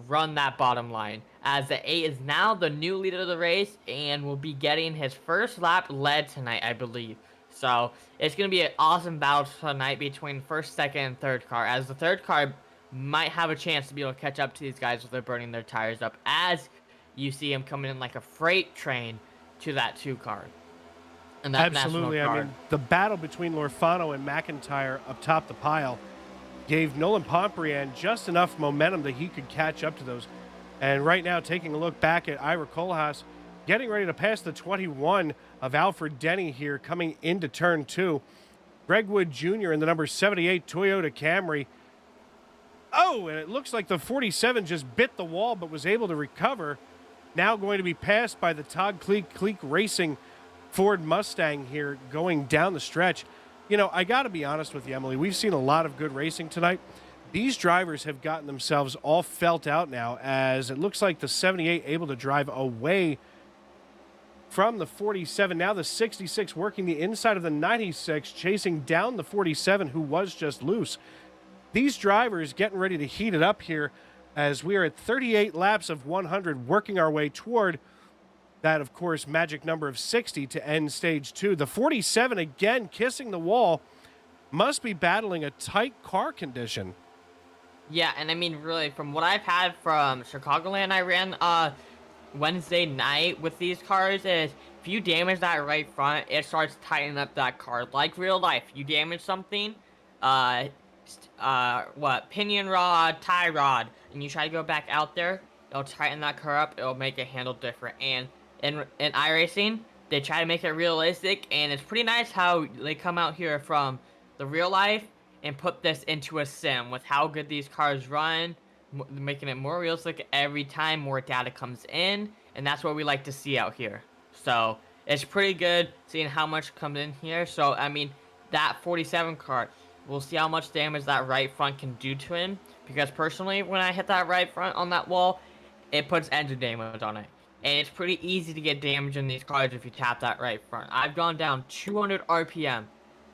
run that bottom line, as the 8 is now the new leader of the race and will be getting his first lap led tonight, I believe. So it's going to be an awesome battle tonight between first, second, and third car, as the third car might have a chance to be able to catch up to these guys if they're burning their tires up, as you see him coming in like a freight train to that 2 car. And that absolutely. I mean, the battle between Lorfano and McIntyre up top the pile gave Nolan Pontbriand just enough momentum that he could catch up to those. And right now, taking a look back at Ira Kohlhaas, getting ready to pass the 21 of Alfred Denny here, coming into turn 2. Greg Wood Jr. in the number 78 Toyota Camry. Oh, and it looks like the 47 just bit the wall but was able to recover. Now going to be passed by the Todd Kleek Racing Ford Mustang here going down the stretch. You know, I got to be honest with you, Emily. We've seen a lot of good racing tonight. These drivers have gotten themselves all felt out now, as it looks like the 78 able to drive away from the 47. Now the 66 working the inside of the 96, chasing down the 47, who was just loose. These drivers getting ready to heat it up here, as we are at 38 laps of 100, working our way toward that, of course, magic number of 60 to end stage 2. The 47 again kissing the wall, must be battling a tight car condition. Yeah, and I mean, really, from what I've had from Chicagoland, I ran Wednesday night with these cars is if you damage that right front, it starts tightening up that car. Like real life, you damage something, pinion rod, tie rod, and you try to go back out there, it'll tighten that car up, it'll make it handle different. And in iRacing, they try to make it realistic, and it's pretty nice how they come out here from the real life and put this into a sim with how good these cars run, making it more realistic every time more data comes in, and that's what we like to see out here. So it's pretty good seeing how much comes in here. So I mean, that 47 car, we'll see how much damage that right front can do to him, because personally when I hit that right front on that wall, it puts engine damage on it, and it's pretty easy to get damage in these cars if you tap that right front. I've gone down 200 RPM,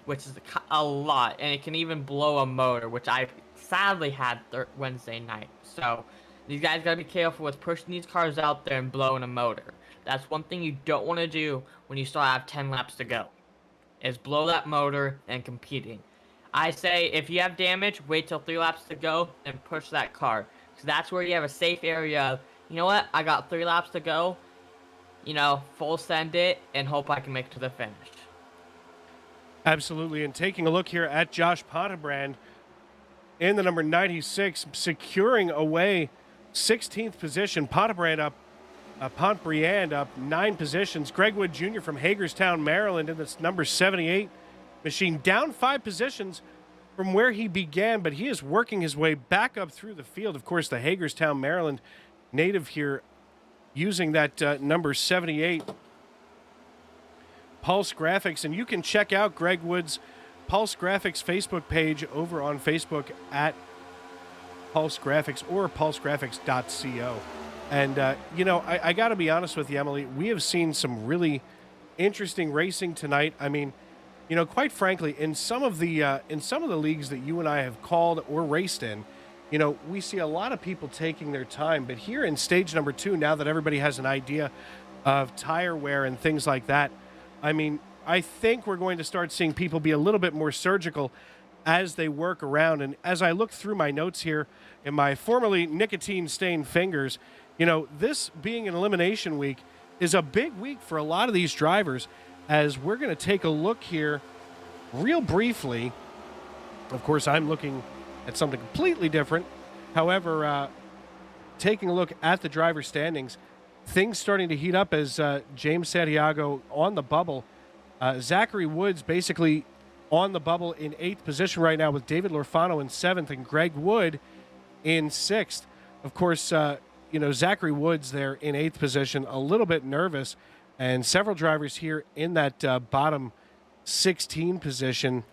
which is a lot, and it can even blow a motor, which I sadly had Wednesday night. So these guys gotta be careful with pushing these cars out there and blowing a motor. That's one thing you don't want to do when you still have 10 laps to go, is blow that motor and competing. I say if you have damage, wait till 3 laps to go and push that car, because that's where you have a safe area of, you know what, I got 3 laps to go, you know, full send it and hope I can make it to the finish. Absolutely. And taking a look here at Josh Pontebrand in the number 96, securing away 16th position. Pontebrand up 9 positions. Greg Wood Jr. from Hagerstown, Maryland, in this number 78 machine, down 5 positions from where he began, but he is working his way back up through the field. Of course, the Hagerstown, Maryland native here using that number 78 Pulse Graphics, and you can check out Greg Wood's Pulse Graphics Facebook page over on Facebook at Pulse Graphics or pulsegraphics.co. And, you know, I got to be honest with you, Emily, we have seen some really interesting racing tonight. I mean, you know, quite frankly, in some of the leagues that you and I have called or raced in, you know, we see a lot of people taking their time. But here in stage number 2, now that everybody has an idea of tire wear and things like that, I mean, I think we're going to start seeing people be a little bit more surgical as they work around. And as I look through my notes here in my formerly nicotine-stained fingers, you know, this being an elimination week is a big week for a lot of these drivers, as we're going to take a look here real briefly. Of course, I'm looking at something completely different. However, taking a look at the driver standings, things starting to heat up as James Santiago on the bubble. Zachary Woods basically on the bubble in 8th position right now, with David Lorfano in 7th and Greg Wood in 6th. Of course, you know, Zachary Woods there in 8th position, a little bit nervous, and several drivers here in that bottom 16 position.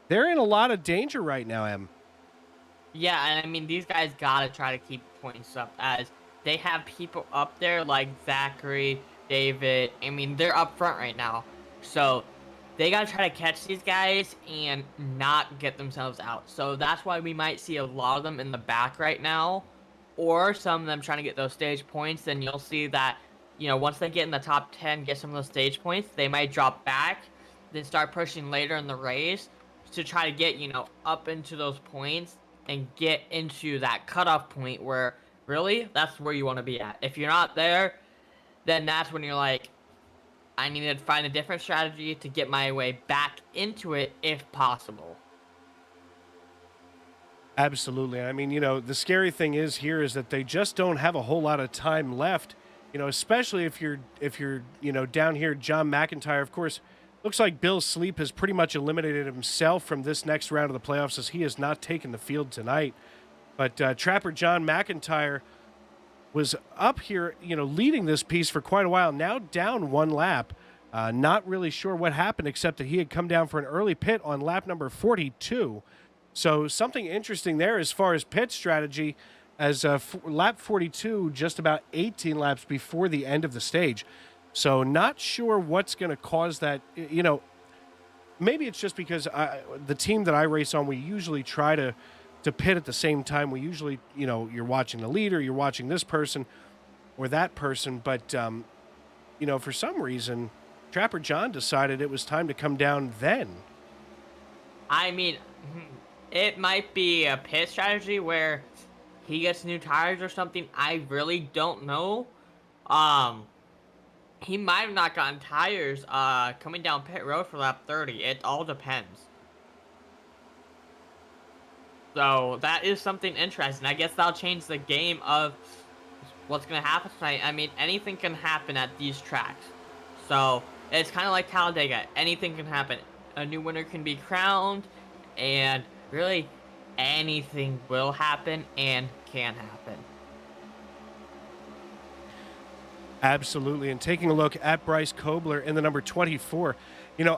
They're in a lot of danger right now, Em. Yeah, and I mean, these guys gotta try to keep points up, as they have people up there like Zachary, David. I mean, they're up front right now. So they got to try to catch these guys and not get themselves out. So that's why we might see a lot of them in the back right now, or some of them trying to get those stage points. Then you'll see that, you know, once they get in the top 10, get some of those stage points, they might drop back, then start pushing later in the race to try to get, you know, up into those points and get into that cutoff point where really that's where you want to be at. If you're not there, then that's when you're like, I need to find a different strategy to get my way back into it if possible. Absolutely. I mean, you know, the scary thing is here is that they just don't have a whole lot of time left, you know, especially if you're, you know, down here, John McIntyre. Of course, looks like Bill Sleep has pretty much eliminated himself from this next round of the playoffs, as he has not taken the field tonight. But Trapper John McIntyre was up here, you know, leading this piece for quite a while, now down 1 lap. Not really sure what happened, except that he had come down for an early pit on lap number 42. So something interesting there as far as pit strategy, as lap 42, just about 18 laps before the end of the stage. So not sure what's going to cause that. You know, maybe it's just because the team that I race on, we usually try to pit at the same time. We usually, you know, you're watching the leader, you're watching this person or that person. But, you know, for some reason, Trapper John decided it was time to come down then. I mean, it might be a pit strategy where he gets new tires or something. I really don't know. He might have not gotten tires coming down pit road for lap 30. It all depends. So that is something interesting. I guess that'll change the game of what's going to happen tonight. I mean, anything can happen at these tracks. So it's kind of like Talladega. Anything can happen. A new winner can be crowned, and really anything will happen and can happen. Absolutely. And taking a look at Bryce Kobler in the number 24,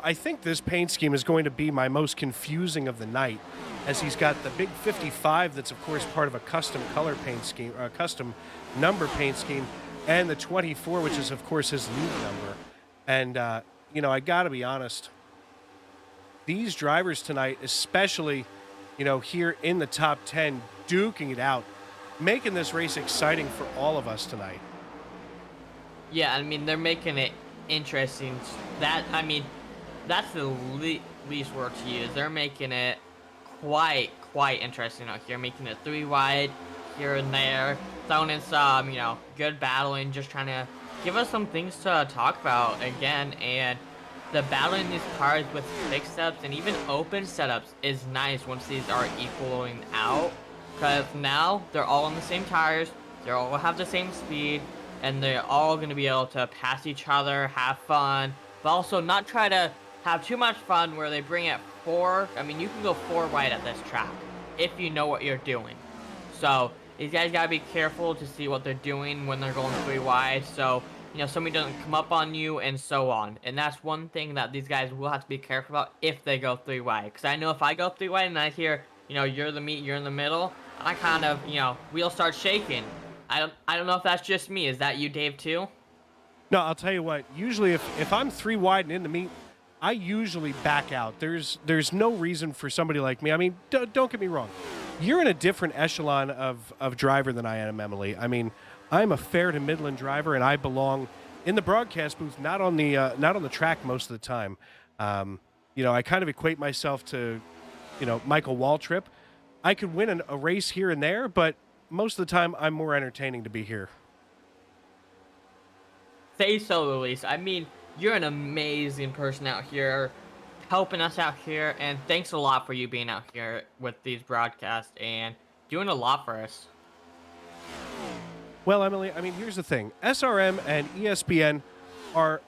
I think this paint scheme is going to be my most confusing of the night, as he's got the big 55 that's, of course, part of a custom color paint scheme, or a custom number paint scheme, and the 24, which is, of course, his lead number. And, I got to be honest, these drivers tonight, especially, here in the top 10, duking it out, making this race exciting for all of us tonight. Yeah, I mean, they're making it interesting. That's the least word to use. They're making it quite interesting out here, making it 3 wide here and there, throwing in some, good battling, just trying to give us some things to talk about again. And the battling these cars with fixed setups and even open setups is nice once these are equaling out, because now they're all on the same tires, they all have the same speed, and they're all going to be able to pass each other, have fun, but also not try to have too much fun where they bring it 4. I mean, you can go 4 wide at this track if you know what you're doing. So these guys got to be careful to see what they're doing when they're going 3 wide, so somebody doesn't come up on you and so on. And that's one thing that these guys will have to be careful about if they go 3 wide. Because I know if I go 3 wide and I hear, you're the meat, you're in the middle, I kind of, wheels start shaking. I don't know if that's just me. Is that you, Dave, too? No, I'll tell you what. Usually, if I'm 3 wide and in the meet, I usually back out. There's no reason for somebody like me. I mean, don't get me wrong. You're in a different echelon of driver than I am, Emily. I mean, I'm a fair to Midland driver, and I belong in the broadcast booth, not on the track most of the time. I kind of equate myself to, Michael Waltrip. I could win a race here and there, but most of the time, I'm more entertaining to be here. Say so, Luis. I mean, you're an amazing person out here, helping us out here, and thanks a lot for you being out here with these broadcasts and doing a lot for us. Well, Emily, I mean, here's the thing. SRM and ESPN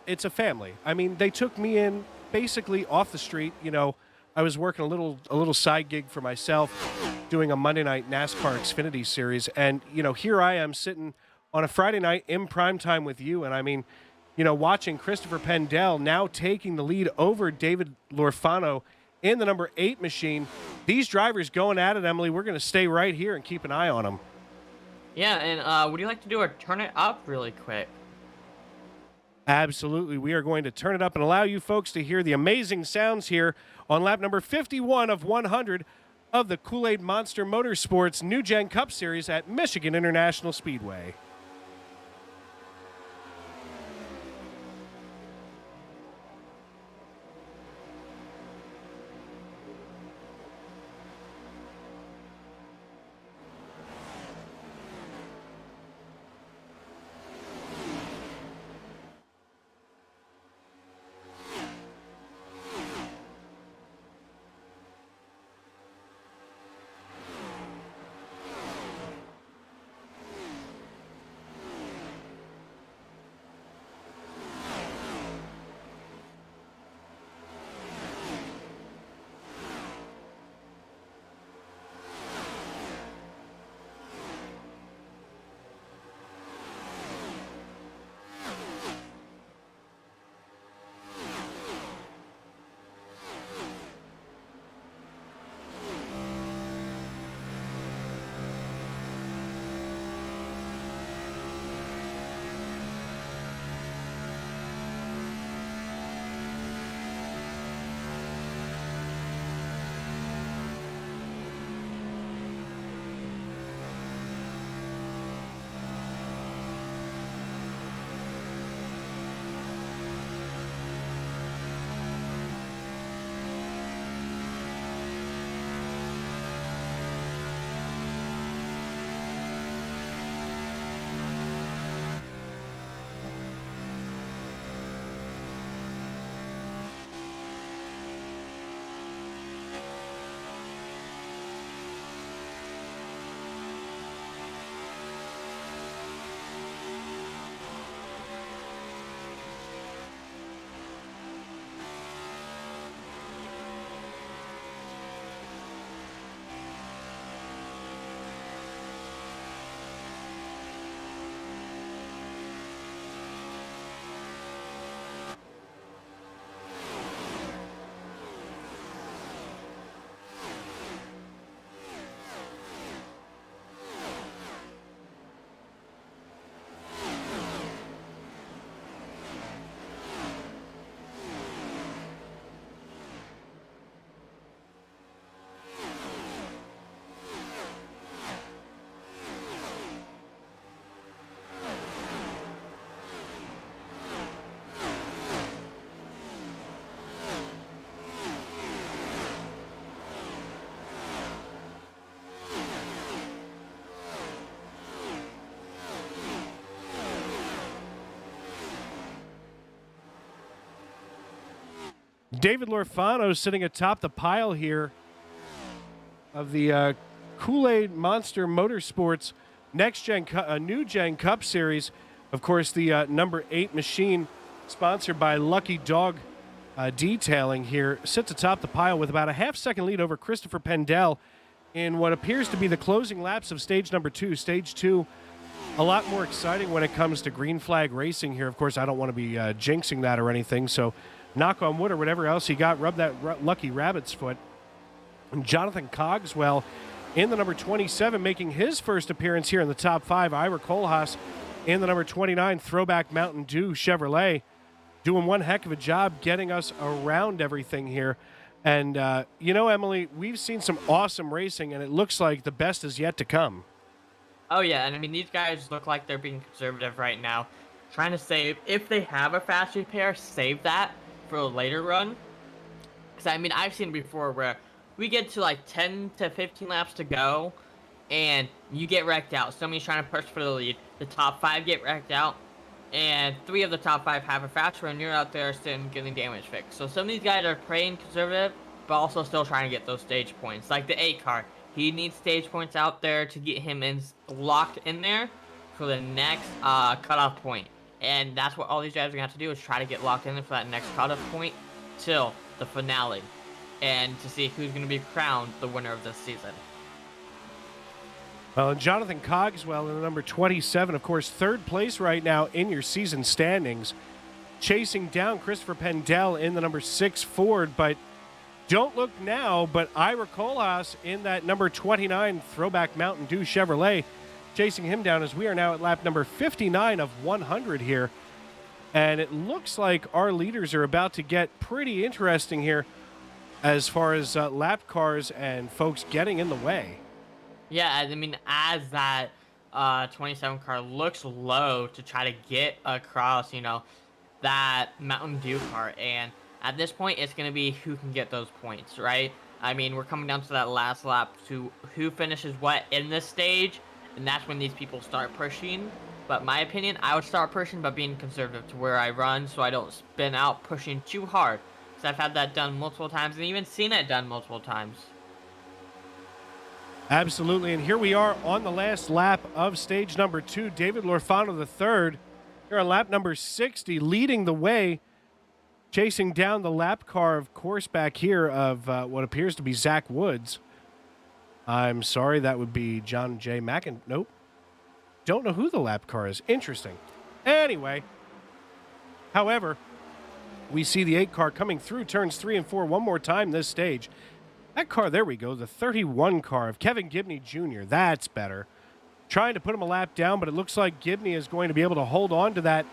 it's a family. I mean, they took me in basically off the street. I was working a little side gig for myself, doing a Monday night NASCAR Xfinity series, and here I am sitting on a Friday night in prime time with you, and I mean, watching Christopher Pendell now taking the lead over David Lorfano in the number 8 machine. These drivers going at it, Emily. We're going to stay right here and keep an eye on them. Yeah, and would you like to do a turn it up really quick? Absolutely. We are going to turn it up and allow you folks to hear the amazing sounds here on lap number 51 of 100 of the Kool-Aid Monster Motorsports NewGen Cup Series at Michigan International Speedway. David Lorfano sitting atop the pile here of the Kool-Aid Monster Motorsports NewGen Cup Series. Of course, the number 8 machine, sponsored by Lucky Dog Detailing here, sits atop the pile with about a half-second lead over Christopher Pendel in what appears to be the closing laps of stage number 2. Stage 2, a lot more exciting when it comes to green flag racing here. Of course, I don't want to be jinxing that or anything, so knock on wood or whatever else you got, rub that lucky rabbit's foot. And Jonathan Cogswell in the number 27, making his first appearance here in the top 5. Ira Kohlhaas in the number 29 Throwback Mountain Dew Chevrolet, doing one heck of a job getting us around everything here. And, Emily, we've seen some awesome racing, and it looks like the best is yet to come. Oh, yeah, and I mean, these guys look like they're being conservative right now, trying to save, if they have a fast repair, save that for a later run. Because, I mean, I've seen before where we get to like 10 to 15 laps to go, and you get wrecked out. Somebody's trying to push for the lead. The top 5 get wrecked out, and 3 of the top 5 have a fast run. You're out there sitting getting damage fixed. So some of these guys are playing conservative, but also still trying to get those stage points. Like the 8 car, he needs stage points out there to get him locked in there for the next cutoff point. And that's what all these guys are going to have to do, is try to get locked in there for that next cutoff point till the finale, and to see who's going to be crowned the winner of this season. Well, and Jonathan Cogswell in the number 27, of course, third place right now in your season standings, chasing down Christopher Pendel in the number 6 Ford. But don't look now, but Ira Kohlhaas in that number 29 Throwback Mountain Dew Chevrolet, chasing him down as we are now at lap number 59 of 100 here. And it looks like our leaders are about to get pretty interesting here as far as lap cars and folks getting in the way. Yeah, I mean, as that 27 car looks low to try to get across, that Mountain Dew car. And at this point, it's going to be who can get those points, right? I mean, we're coming down to that last lap to who finishes what in this stage, and that's when these people start pushing. But my opinion, I would start pushing by being conservative to where I run, so I don't spin out pushing too hard. Because I've had that done multiple times, and even seen it done multiple times. Absolutely, and here we are on the last lap of stage number 2. David Lorfano III here on lap number 60, leading the way, chasing down the lap car, of course, back here of what appears to be Zach Woods. I'm sorry, that would be John J. Nope. Don't know who the lap car is. Interesting. Anyway, however, we see the 8 car coming through turns 3 and 4 one more time this stage. That car, there we go, the 31 car of Kevin Gibney Jr. That's better. Trying to put him a lap down, but it looks like Gibney is going to be able to hold on to that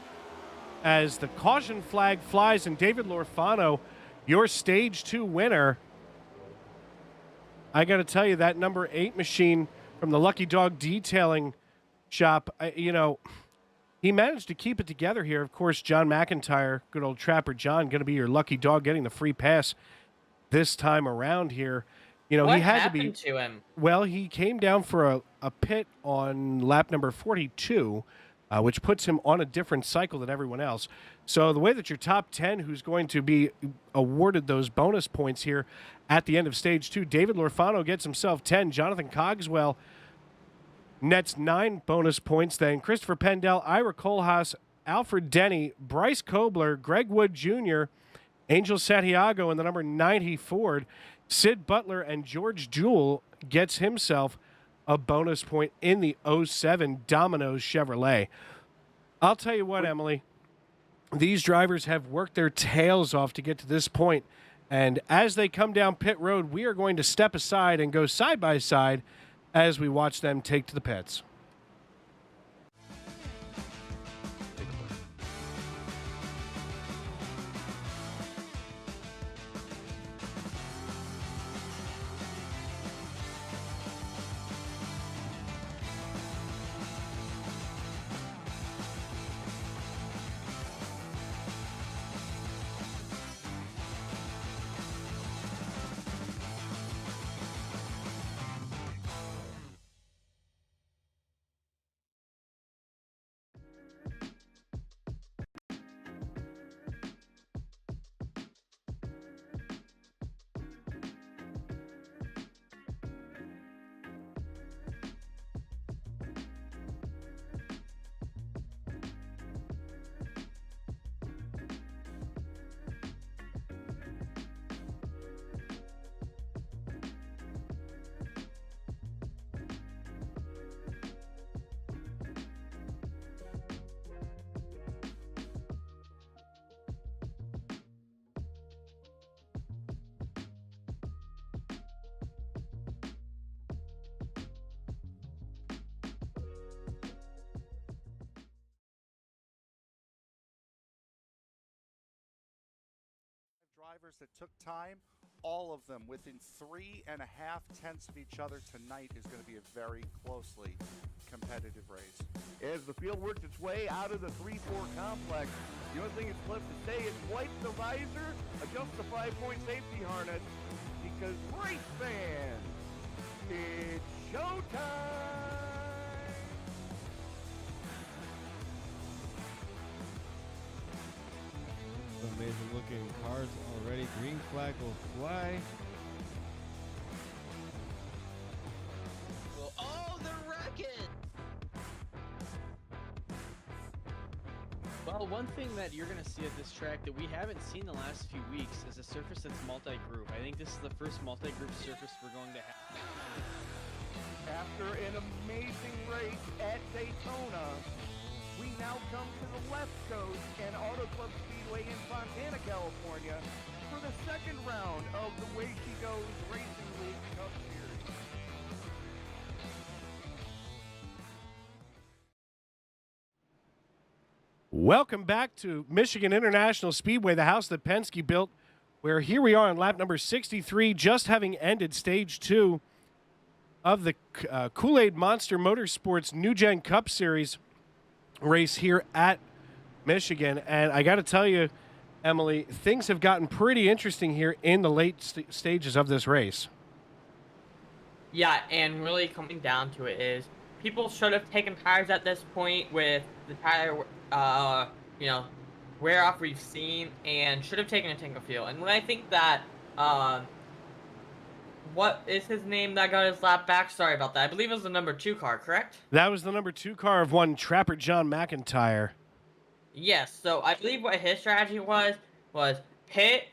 as the caution flag flies, and David Lorfano, your stage 2 winner. I got to tell you, that number 8 machine from the Lucky Dog Detailing Shop, he managed to keep it together here. Of course, John McIntyre, good old Trapper John, going to be your lucky dog getting the free pass this time around here. What he had happened to him? Well, he came down for a pit on lap number 42, which puts him on a different cycle than everyone else. So the way that your top 10, who's going to be awarded those bonus points here at the end of stage 2, David Lorfano gets himself 10. Jonathan Cogswell nets 9 bonus points. Then Christopher Pendel, Ira Kohlhaas, Alfred Denny, Bryce Kobler, Greg Wood Jr., Angel Santiago in the number 90 Ford, Sid Butler, and George Jewell gets himself a bonus point in the 07 Domino's Chevrolet. I'll tell you what, Emily, these drivers have worked their tails off to get to this point, and as they come down pit road, we are going to step aside and go side by side as we watch them take to the pits. drivers that took time, all of them within 3.5 tenths of each other tonight is going to be a very closely competitive race. As the field works its way out of the 3-4 complex, the only thing it's left to say is wipe the visor, adjust the 5-point safety harness, because race fans, it's showtime! Amazing looking cars already. Green flag will fly. Oh, the rocket! Well, one thing that you're going to see at this track that we haven't seen the last few weeks is a surface that's multi-group. I think this is the first multi-group surface we're going to have. After an amazing race at Daytona, we now come to the left coast and Auto Club Speedway in Fontana, California for the second round of the Way She Goes Racing League Cup Series. Welcome back to Michigan International Speedway, the house that Penske built, where here we are on lap number 63, just having ended stage 2 of the Kool-Aid Monster Motorsports NewGen Cup Series race here at Michigan. And I got to tell you, Emily, things have gotten pretty interesting here in the late stages of this race. Yeah, and really coming down to it is people should have taken tires at this point with the tire, wear off we've seen, and should have taken a tank of fuel. And when I think that, what is his name that got his lap back? Sorry about that. I believe it was the number 2 car, correct? That was the number 2 car of one Trapper John McIntyre. Yes, so I believe what his strategy was pit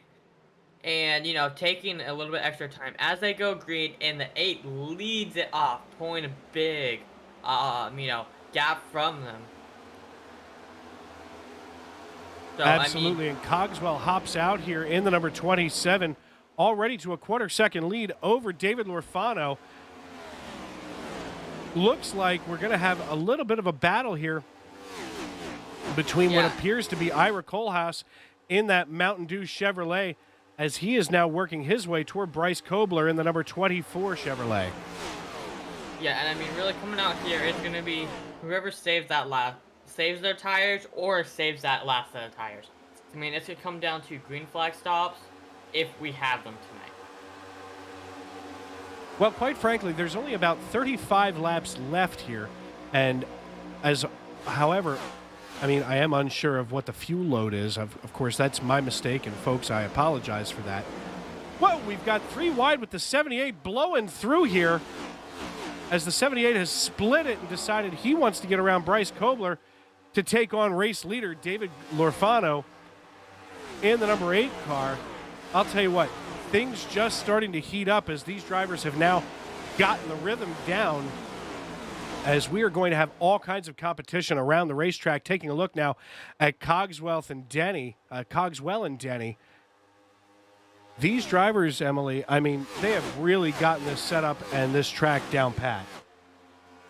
and, taking a little bit extra time as they go green, and the 8 leads it off, pulling a big, gap from them. So, Absolutely, and Cogswell hops out here in the number 27, already to a quarter-second lead over David Lorfano. Looks like we're going to have a little bit of a battle here between what appears to be Ira Kohlhaas in that Mountain Dew Chevrolet, as he is now working his way toward Bryce Kobler in the number 24 Chevrolet. Yeah, and really coming out here, it's going to be whoever saves that lap, saves their tires or saves that last set of tires. It's going to come down to green flag stops if we have them tonight. Well, quite frankly, there's only about 35 laps left here, and however, I am unsure of what the fuel load is. Of course, that's my mistake, and folks, I apologize for that. Whoa, we've got 3 wide with the 78 blowing through here, as the 78 has split it and decided he wants to get around Bryce Kobler to take on race leader David Lorfano in the number 8 car. I'll tell you what, things just starting to heat up as these drivers have now gotten the rhythm down, as we are going to have all kinds of competition around the racetrack. Taking a look now at Cogswell and Denny. These drivers, Emily, they have really gotten this setup and this track down pat.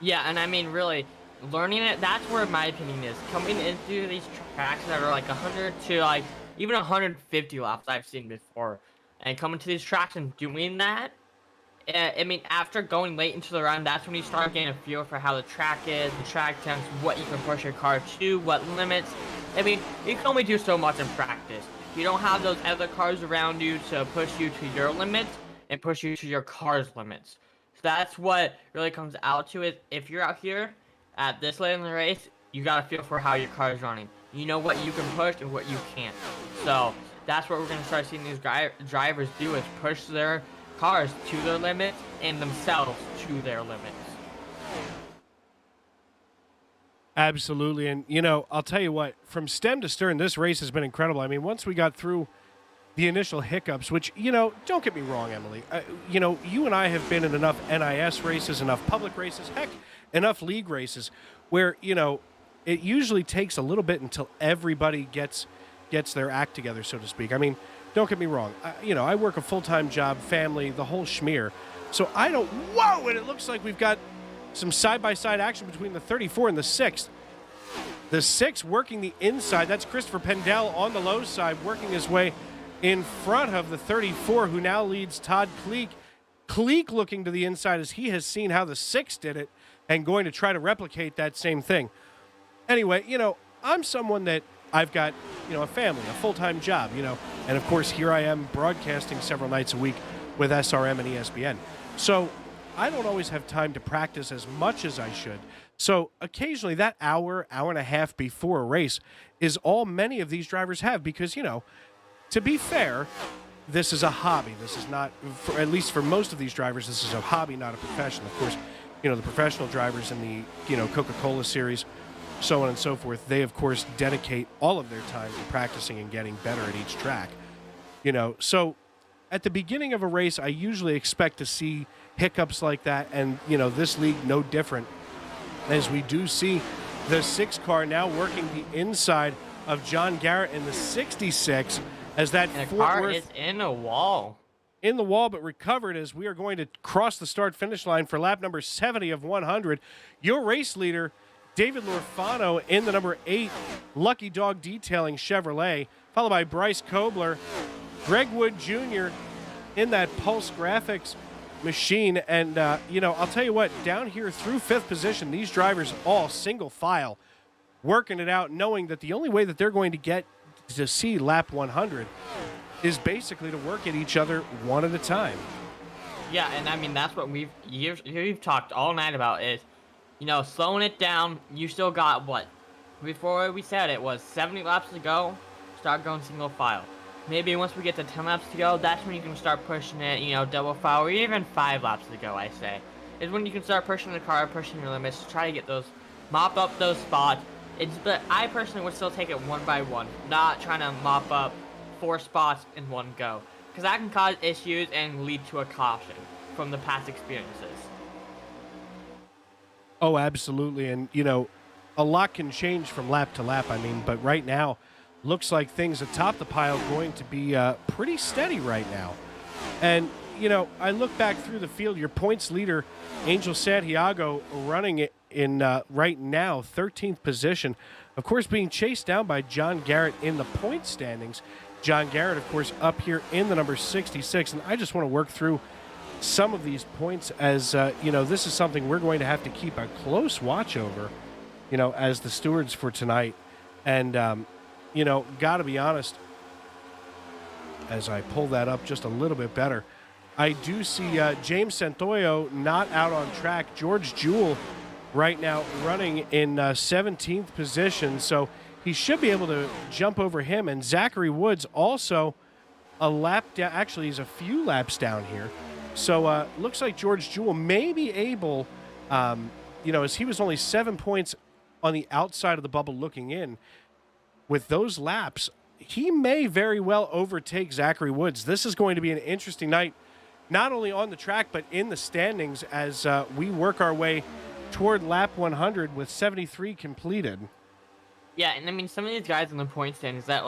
Yeah, and really learning it, that's where my opinion is. Coming into these tracks that are like 100 to even 150 laps I've seen before, and coming to these tracks and doing that, after going late into the round, that's when you start getting a feel for how the track is, the track temps, what you can push your car to, what limits. You can only do so much in practice. You don't have those other cars around you to push you to your limits and push you to your car's limits. So that's what really comes out to it. If you're out here at this late in the race, you got to feel for how your car is running. You know what you can push and what you can't. So that's what we're going to start seeing these drivers do, is push their cars to their limits and themselves to their limits. Absolutely. And, I'll tell you what, from stem to stern, this race has been incredible. Once we got through the initial hiccups, which, don't get me wrong, Emily, you and I have been in enough NIS races, enough public races, heck, enough league races where, it usually takes a little bit until everybody gets their act together, so to speak. Don't get me wrong. I work a full-time job, family, the whole schmear. So whoa, and it looks like we've got some side-by-side action between the 34 and the 6th. The 6 working the inside. That's Christopher Pendell on the low side, working his way in front of the 34, who now leads Todd Kleek. Kleek looking to the inside as he has seen how the 6 did it and going to try to replicate that same thing. Anyway, I'm someone that I've got, a family, a full-time job, and of course here I am broadcasting several nights a week with SRM and ESBN. So I don't always have time to practice as much as I should. So occasionally that hour and a half before a race is all many of these drivers have because, to be fair, this is a hobby. This is not, at least for most of these drivers, this is a hobby, not a profession. Of course, the professional drivers in the, Coca-Cola series, so on and so forth, they, of course, dedicate all of their time to practicing and getting better at each track. So at the beginning of a race, I usually expect to see hiccups like that, and, this league no different, as we do see the 6 car now working the inside of John Garrett in the 66, as that And the Fort car Worth is in a wall. in the wall, but recovered as we are going to cross the start-finish line for lap number 70 of 100. Your race leader, David Lorfano, in the number 8 Lucky Dog Detailing Chevrolet, followed by Bryce Kobler, Greg Wood Jr. in that Pulse Graphics machine. And, I'll tell you what, down here through 5th position, these drivers all single file, working it out, knowing that the only way that they're going to get to see lap 100 is basically to work at each other one at a time. Yeah, and I mean, that's what we've talked all night about is, slowing it down. You still got, before we said it was 70 laps to go, start going single file. Maybe once we get to 10 laps to go, that's when you can start pushing it, double file, or even 5 laps to go, I say. Is when you can start pushing the car, pushing your limits, try to get those, mop up those spots. But I personally would still take it one by one, not trying to mop up 4 spots in one go, because that can cause issues and lead to a caution from the past experiences. Oh, absolutely. And, a lot can change from lap to lap. But right now, looks like things atop the pile going to be pretty steady right now. And, I look back through the field, your points leader, Angel Santiago, running it in right now 13th position, of course being chased down by John Garrett in the point standings. John Garrett, of course, up here in the number 66, and I just want to work through some of these points as this is something we're going to have to keep a close watch over, as the stewards for tonight. And got to be honest, as I pull that up just a little bit better, I do see James Santoyo not out on track. George Jewell right now running in 17th position, so he should be able to jump over him. And Zachary Woods also a lap down. Actually, he's a few laps down here. So looks like George Jewell may be able, as he was only 7 points on the outside of the bubble looking in, with those laps, he may very well overtake Zachary Woods. This is going to be an interesting night, not only on the track, but in the standings as we work our way toward lap 100 with 73 completed. Yeah, and some of these guys in the point standings that,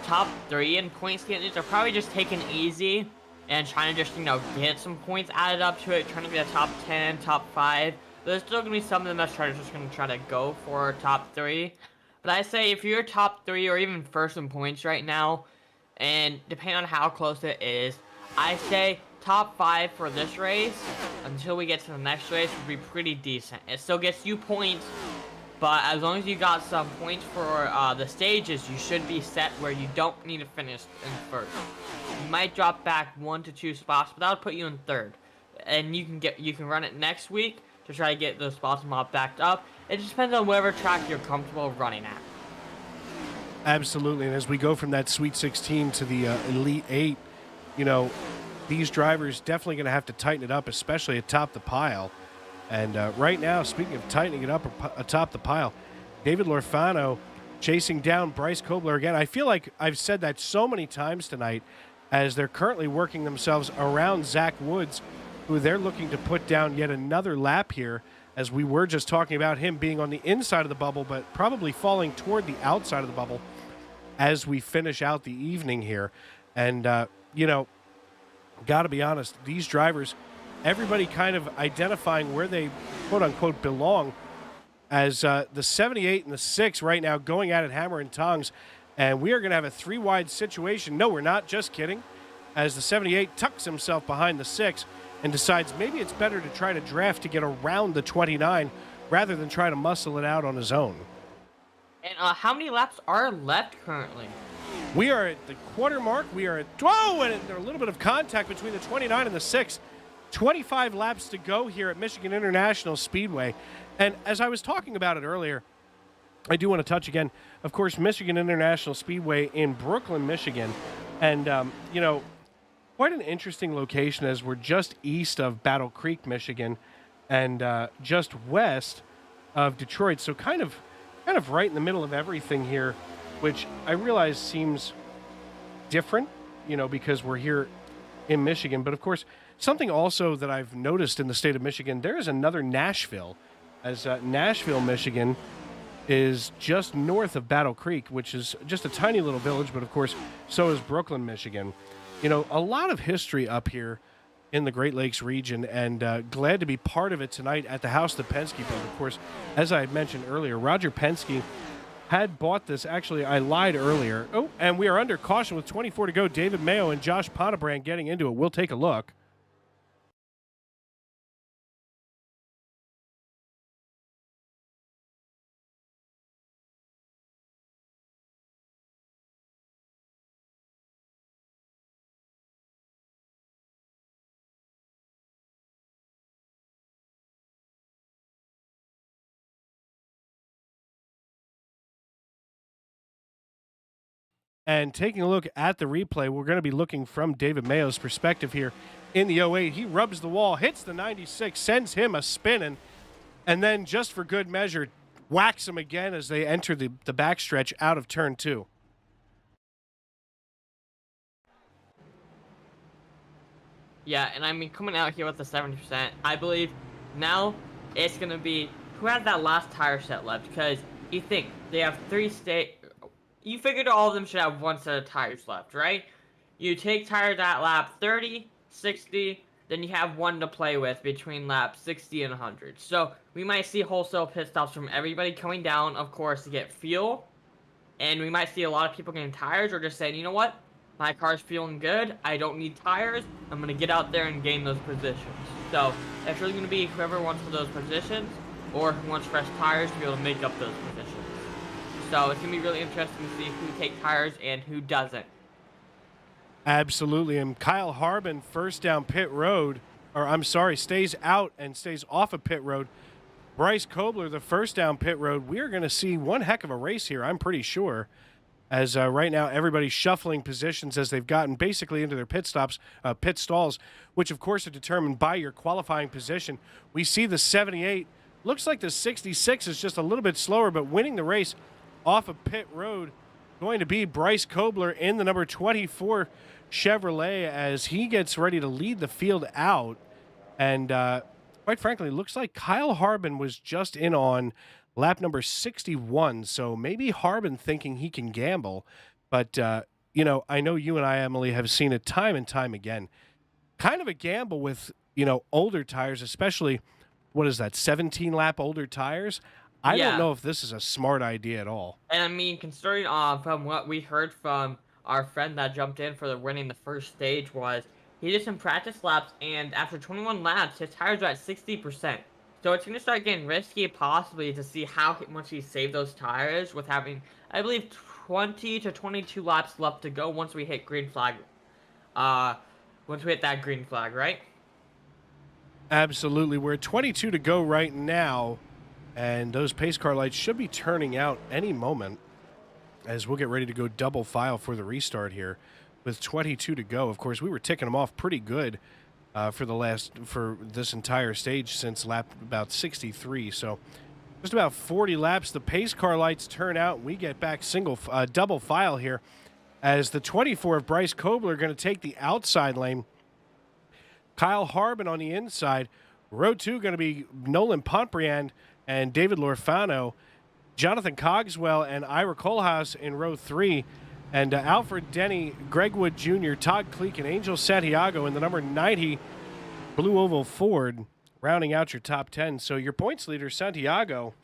top 3 in point standings are probably just taking it easy and trying to just, get some points added up to it, trying to get a top 10, top 5. There's still going to be some of them that's just going to try to go for top 3. But I say if you're top 3 or even first in points right now, and depending on how close it is, I say top 5 for this race until we get to the next race would be pretty decent. It still gets you points, but as long as you got some points for the stages, you should be set where you don't need to finish in first. You might drop back 1 to 2 spots, but that'll put you in third. And you can run it next week to try to get those spots mobbed backed up. It just depends on whatever track you're comfortable running at. Absolutely, and as we go from that Sweet 16 to the Elite 8, these drivers definitely going to have to tighten it up, especially atop the pile. And right now, speaking of tightening it up atop the pile, David Lorfano chasing down Bryce Kobler again. I feel like I've said that so many times tonight as they're currently working themselves around Zach Woods, who they're looking to put down yet another lap here, as we were just talking about him being on the inside of the bubble, but probably falling toward the outside of the bubble as we finish out the evening here. And, got to be honest, these drivers, everybody kind of identifying where they, quote-unquote, belong, as the 78 and the 6 right now going at it hammer and tongs And we are going to have a 3-wide situation. No, we're not. Just kidding. As the 78 tucks himself behind the 6 and decides maybe it's better to try to draft to get around the 29 rather than try to muscle it out on his own. And how many laps are left currently? We are at the quarter mark. We are at, whoa, and there's a little bit of contact between the 29 and the 6. 25 laps to go here at Michigan International Speedway. And as I was talking about it earlier, I do want to touch again, of course, Michigan International Speedway in Brooklyn, Michigan. And, quite an interesting location as we're just east of Battle Creek, Michigan, and just west of Detroit. So kind of right in the middle of everything here, which I realize seems different, because we're here in Michigan. But, of course, something also that I've noticed in the state of Michigan, there is another Nashville, as Nashville, Michigan is just north of Battle Creek, which is just a tiny little village, but, of course, so is Brooklyn, Michigan. A lot of history up here in the Great Lakes region, and glad to be part of it tonight at the house that Penske built. Of course, as I mentioned earlier, Roger Penske had bought this. Actually, I lied earlier. Oh, and we are under caution with 24 to go. David Mayo and Josh Pontebrand getting into it. We'll take a look. And taking a look at the replay, we're going to be looking from David Mayo's perspective here in the 08. He rubs the wall, hits the 96, sends him a spinning, and then just for good measure, whacks him again as they enter the backstretch out of turn 2. Yeah, and I mean, coming out here with the 70%, I believe now it's going to be who has that last tire set left, because you think they have 3 you figured all of them should have 1 set of tires left, right? You take tires at lap 30, 60, then you have 1 to play with between lap 60 and 100. So we might see wholesale pit stops from everybody coming down, of course, to get fuel. And we might see a lot of people getting tires or just saying, you know what? My car's feeling good. I don't need tires. I'm going to get out there and gain those positions. So it's really going to be whoever wants for those positions or who wants fresh tires to be able to make up those positions. So it's going to be really interesting to see who takes tires and who doesn't. Absolutely. And Kyle Harbin, first down pit road, stays out and stays off of pit road. Bryce Kobler, the first down pit road. We are going to see one heck of a race here, I'm pretty sure, as right now everybody's shuffling positions as they've gotten basically into their pit stalls, which, of course, are determined by your qualifying position. We see the 78. Looks like the 66 is just a little bit slower, but winning the race off of pit road going to be Bryce Kobler in the number 24 Chevrolet as he gets ready to lead the field out. And quite frankly, looks like Kyle Harbin was just in on lap number 61. So maybe Harbin thinking he can gamble. But, I know you and I, Emily, have seen it time and time again. Kind of a gamble with, older tires, especially, 17-lap older tires? I don't know if this is a smart idea at all. And I mean, considering from what we heard from our friend that jumped in for winning the first stage was he did some practice laps, and after 21 laps, his tires are at 60%. So it's going to start getting risky possibly to see how much he saved those tires with having, I believe, 20 to 22 laps left to go once we hit green flag. Once we hit that green flag, right? Absolutely. We're at 22 to go right now. And those pace car lights should be turning out any moment as we'll get ready to go double file for the restart here with 22 to go. Of course, we were ticking them off pretty good for this entire stage since lap about 63. So just about 40 laps. The pace car lights turn out. We get back double file here as the 24 of Bryce Kobler going to take the outside lane. Kyle Harbin on the inside. Row 2 going to be Nolan Pontebrand and David Lorfano, Jonathan Cogswell and Ira Kohlhaas in row 3, and Alfred Denny, Greg Wood Jr., Todd Cleek, and Angel Santiago in the number 90 Blue Oval Ford, rounding out your top 10. So your points leader, Santiago,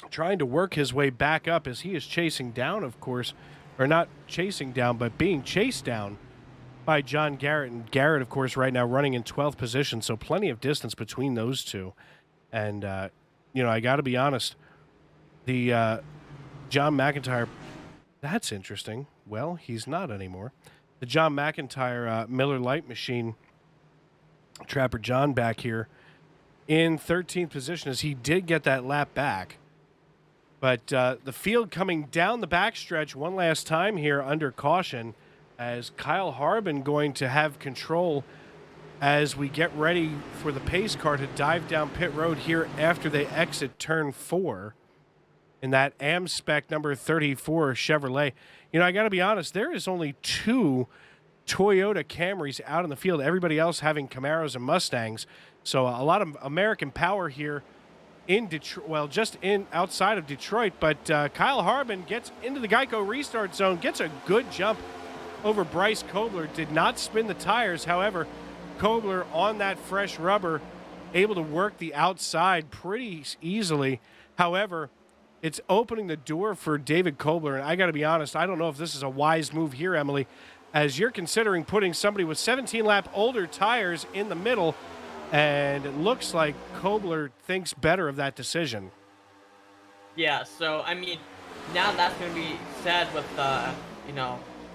trying to work his way back up as he is chasing down, of course, or not chasing down, but being chased down by John Garrett. And Garrett, of course, right now running in 12th position, so plenty of distance between those two. And, you know, I got to be honest, the John McIntyre, that's interesting. Well, he's not anymore. The John McIntyre Miller Lite machine, Trapper John back here in 13th position as he did get that lap back. But the field coming down the backstretch one last time here under caution as Kyle Harbin going to have control as we get ready for the pace car to dive down pit road here after they exit turn 4 in that AmSpec number 34 Chevrolet. You know, I got to be honest, there is only 2 Toyota Camrys out in the field, everybody else having Camaros and Mustangs. So a lot of American power here in Detroit, well, just in outside of Detroit. But Kyle Harbin gets into the Geico restart zone, gets a good jump over Bryce Kobler, did not spin the tires. However, Kobler on that fresh rubber, able to work the outside pretty easily. However, it's opening the door for David Kobler. And I got to be honest, I don't know if this is a wise move here, Emily, as you're considering putting somebody with 17-lap older tires in the middle. And it looks like Kobler thinks better of that decision. Yeah, so, I mean, now that's going to be said with the,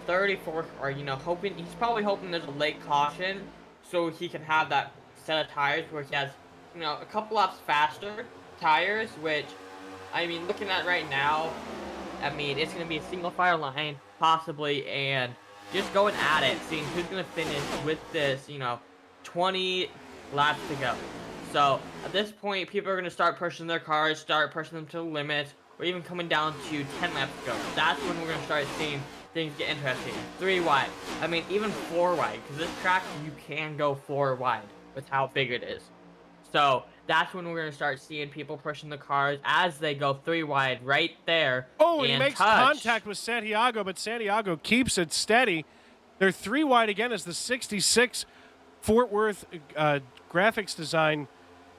34, or, hoping, he's probably hoping there's a late caution so he can have that set of tires where he has, a couple laps faster tires, which, I mean, looking at right now, I mean, it's going to be a single file line, possibly, and just going at it, seeing who's going to finish with this, 20 laps to go. So at this point, people are going to start pushing their cars, start pushing them to the limit, or even coming down to 10 laps to go. That's when we're going to start seeing things get interesting. 3 wide. I mean, even 4 wide, because this track, you can go 4 wide with how big it is. So that's when we're going to start seeing people pushing the cars as they go 3 wide right there. Oh, he makes contact with Santiago, but Santiago keeps it steady. They're 3 wide again as the 66 Fort Worth graphics design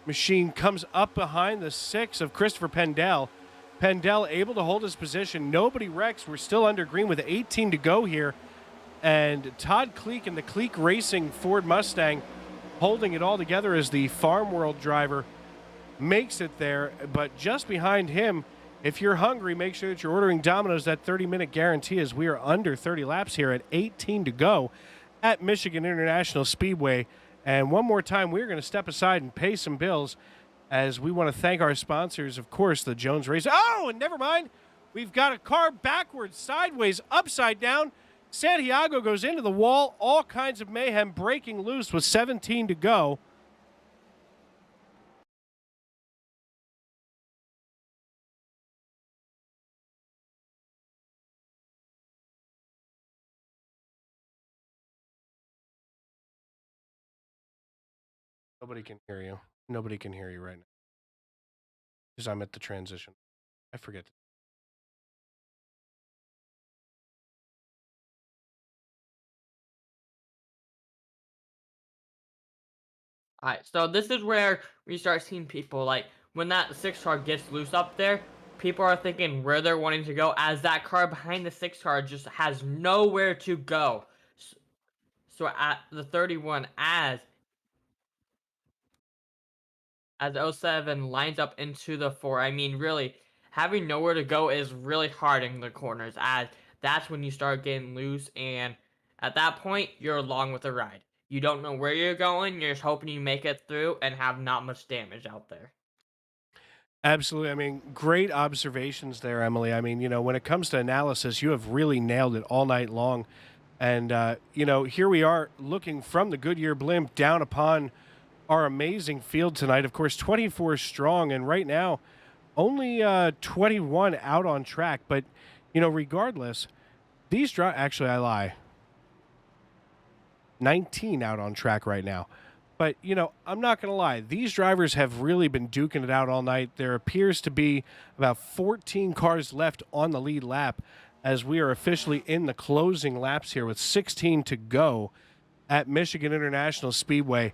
machine comes up behind the 6 of Christopher Pendell. Pendell able to hold his position. Nobody wrecks. We're still under green with 18 to go here. And Todd Kleek and the Kleek Racing Ford Mustang holding it all together as the Farm World driver makes it there. But just behind him, if you're hungry, make sure that you're ordering Domino's. That 30-minute guarantee as we are under 30 laps here at 18 to go at Michigan International Speedway. And one more time, we're going to step aside and pay some bills as we want to thank our sponsors, of course, the Jones Racing. Oh, and never mind. We've got a car backwards, sideways, upside down. Santiago goes into the wall. All kinds of mayhem breaking loose with 17 to go. Nobody can hear you. Nobody can hear you right now. Because I'm at the transition. I forget. Alright, so this is where we start seeing people, like, when that 6 car gets loose up there, people are thinking where they're wanting to go, as that car behind the 6 car just has nowhere to go. So at the 31, as 07 lines up into the 4, I mean, really, having nowhere to go is really hard in the corners, as that's when you start getting loose, and at that point, you're along with the ride. You don't know where you're going, you're just hoping you make it through and have not much damage out there. Absolutely. I mean, great observations there, Emily. I mean, when it comes to analysis, you have really nailed it all night long. And, here we are looking from the Goodyear blimp down upon our amazing field tonight. Of course, 24 strong, and right now, only 21 out on track. But, regardless, these actually, I lie. 19 out on track right now. But, I'm not going to lie. These drivers have really been duking it out all night. There appears to be about 14 cars left on the lead lap as we are officially in the closing laps here with 16 to go at Michigan International Speedway.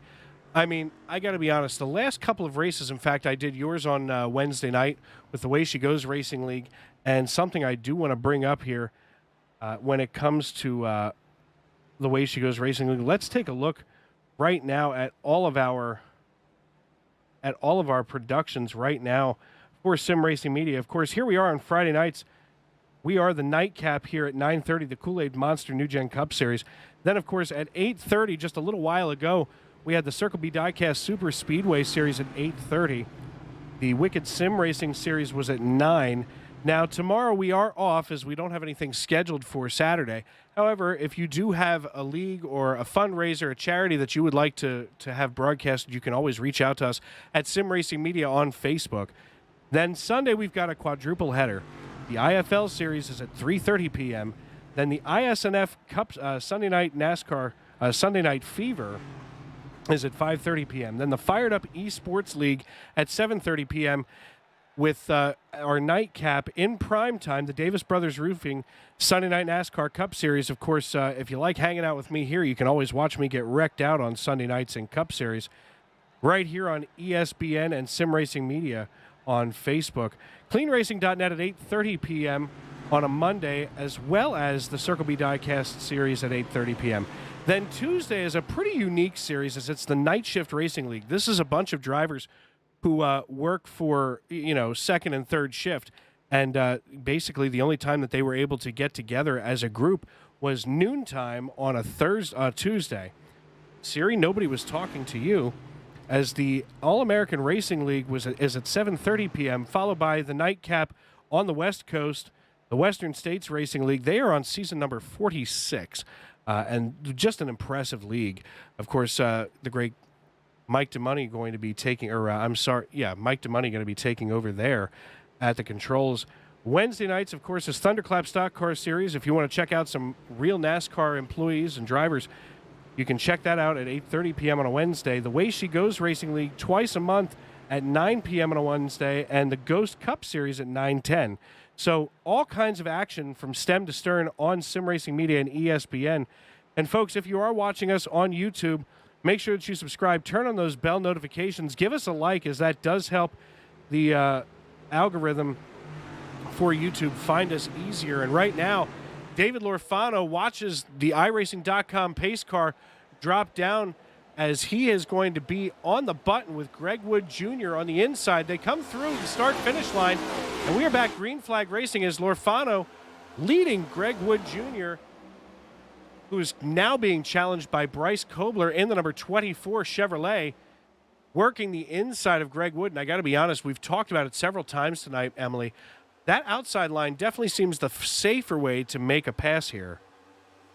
I mean, I got to be honest. The last couple of races, in fact, I did yours on Wednesday night with the Way She Goes Racing League, and something I do want to bring up here when it comes to the Way She Goes Racing League. Let's take a look right now at all of our productions right now for Sim Racing Media. Of course, here we are on Friday nights. We are the nightcap here at 9:30, the Kool-Aid Monster NewGen Cup Series. Then, of course, at 8:30, just a little while ago, we had the Circle B Diecast Super Speedway Series at 8:30. The Wicked Sim Racing Series was at 9. Now, tomorrow we are off as we don't have anything scheduled for Saturday. However, if you do have a league or a fundraiser, a charity that you would like to have broadcasted, you can always reach out to us at Sim Racing Media on Facebook. Then Sunday, we've got a quadruple header. The IFL Series is at 3:30 p.m. Then the ISNF Cup Sunday Night NASCAR Sunday Night Fever is at 5:30 p.m. Then the Fired Up Esports League at 7:30 p.m. with our nightcap in prime time, the Davis Brothers Roofing Sunday Night NASCAR Cup Series. Of course, if you like hanging out with me here, you can always watch me get wrecked out on Sunday nights in Cup Series right here on ESBN and Sim Racing Media on Facebook. CleanRacing.net at 8:30 p.m. on a Monday, as well as the Circle B Diecast Series at 8:30 p.m. Then Tuesday is a pretty unique series, as it's the Night Shift Racing League. This is a bunch of drivers who work for, second and third shift. And basically the only time that they were able to get together as a group was noontime on a Tuesday. Siri, nobody was talking to you, as the All-American Racing League is at 7:30 p.m., followed by the nightcap on the West Coast, the Western States Racing League. They are on season number 46, and just an impressive league. Of course, the great Mike DeMoney going to be taking, Mike DeMoney going to be taking over there at the controls. Wednesday nights, of course, is Thunderclap Stock Car Series. If you want to check out some real NASCAR employees and drivers, you can check that out at 8:30 p.m. on a Wednesday. The Way She Goes Racing League twice a month at 9 p.m. on a Wednesday, and the Ghost Cup Series at 9:10. So all kinds of action from stem to stern on Sim Racing Media and ESPN. And folks, if you are watching us on YouTube, make sure that you subscribe, turn on those bell notifications, give us a like, as that does help the algorithm for YouTube find us easier. And right now, David Lorfano watches the iRacing.com pace car drop down, as he is going to be on the button with Greg Wood Jr. on the inside. They come through the start-finish line, and we are back green flag racing as Lorfano leading Greg Wood Jr., who is now being challenged by Bryce Kobler in the number 24 Chevrolet, working the inside of Greg Wood. And I got to be honest, we've talked about it several times tonight, Emily. That outside line definitely seems the safer way to make a pass here.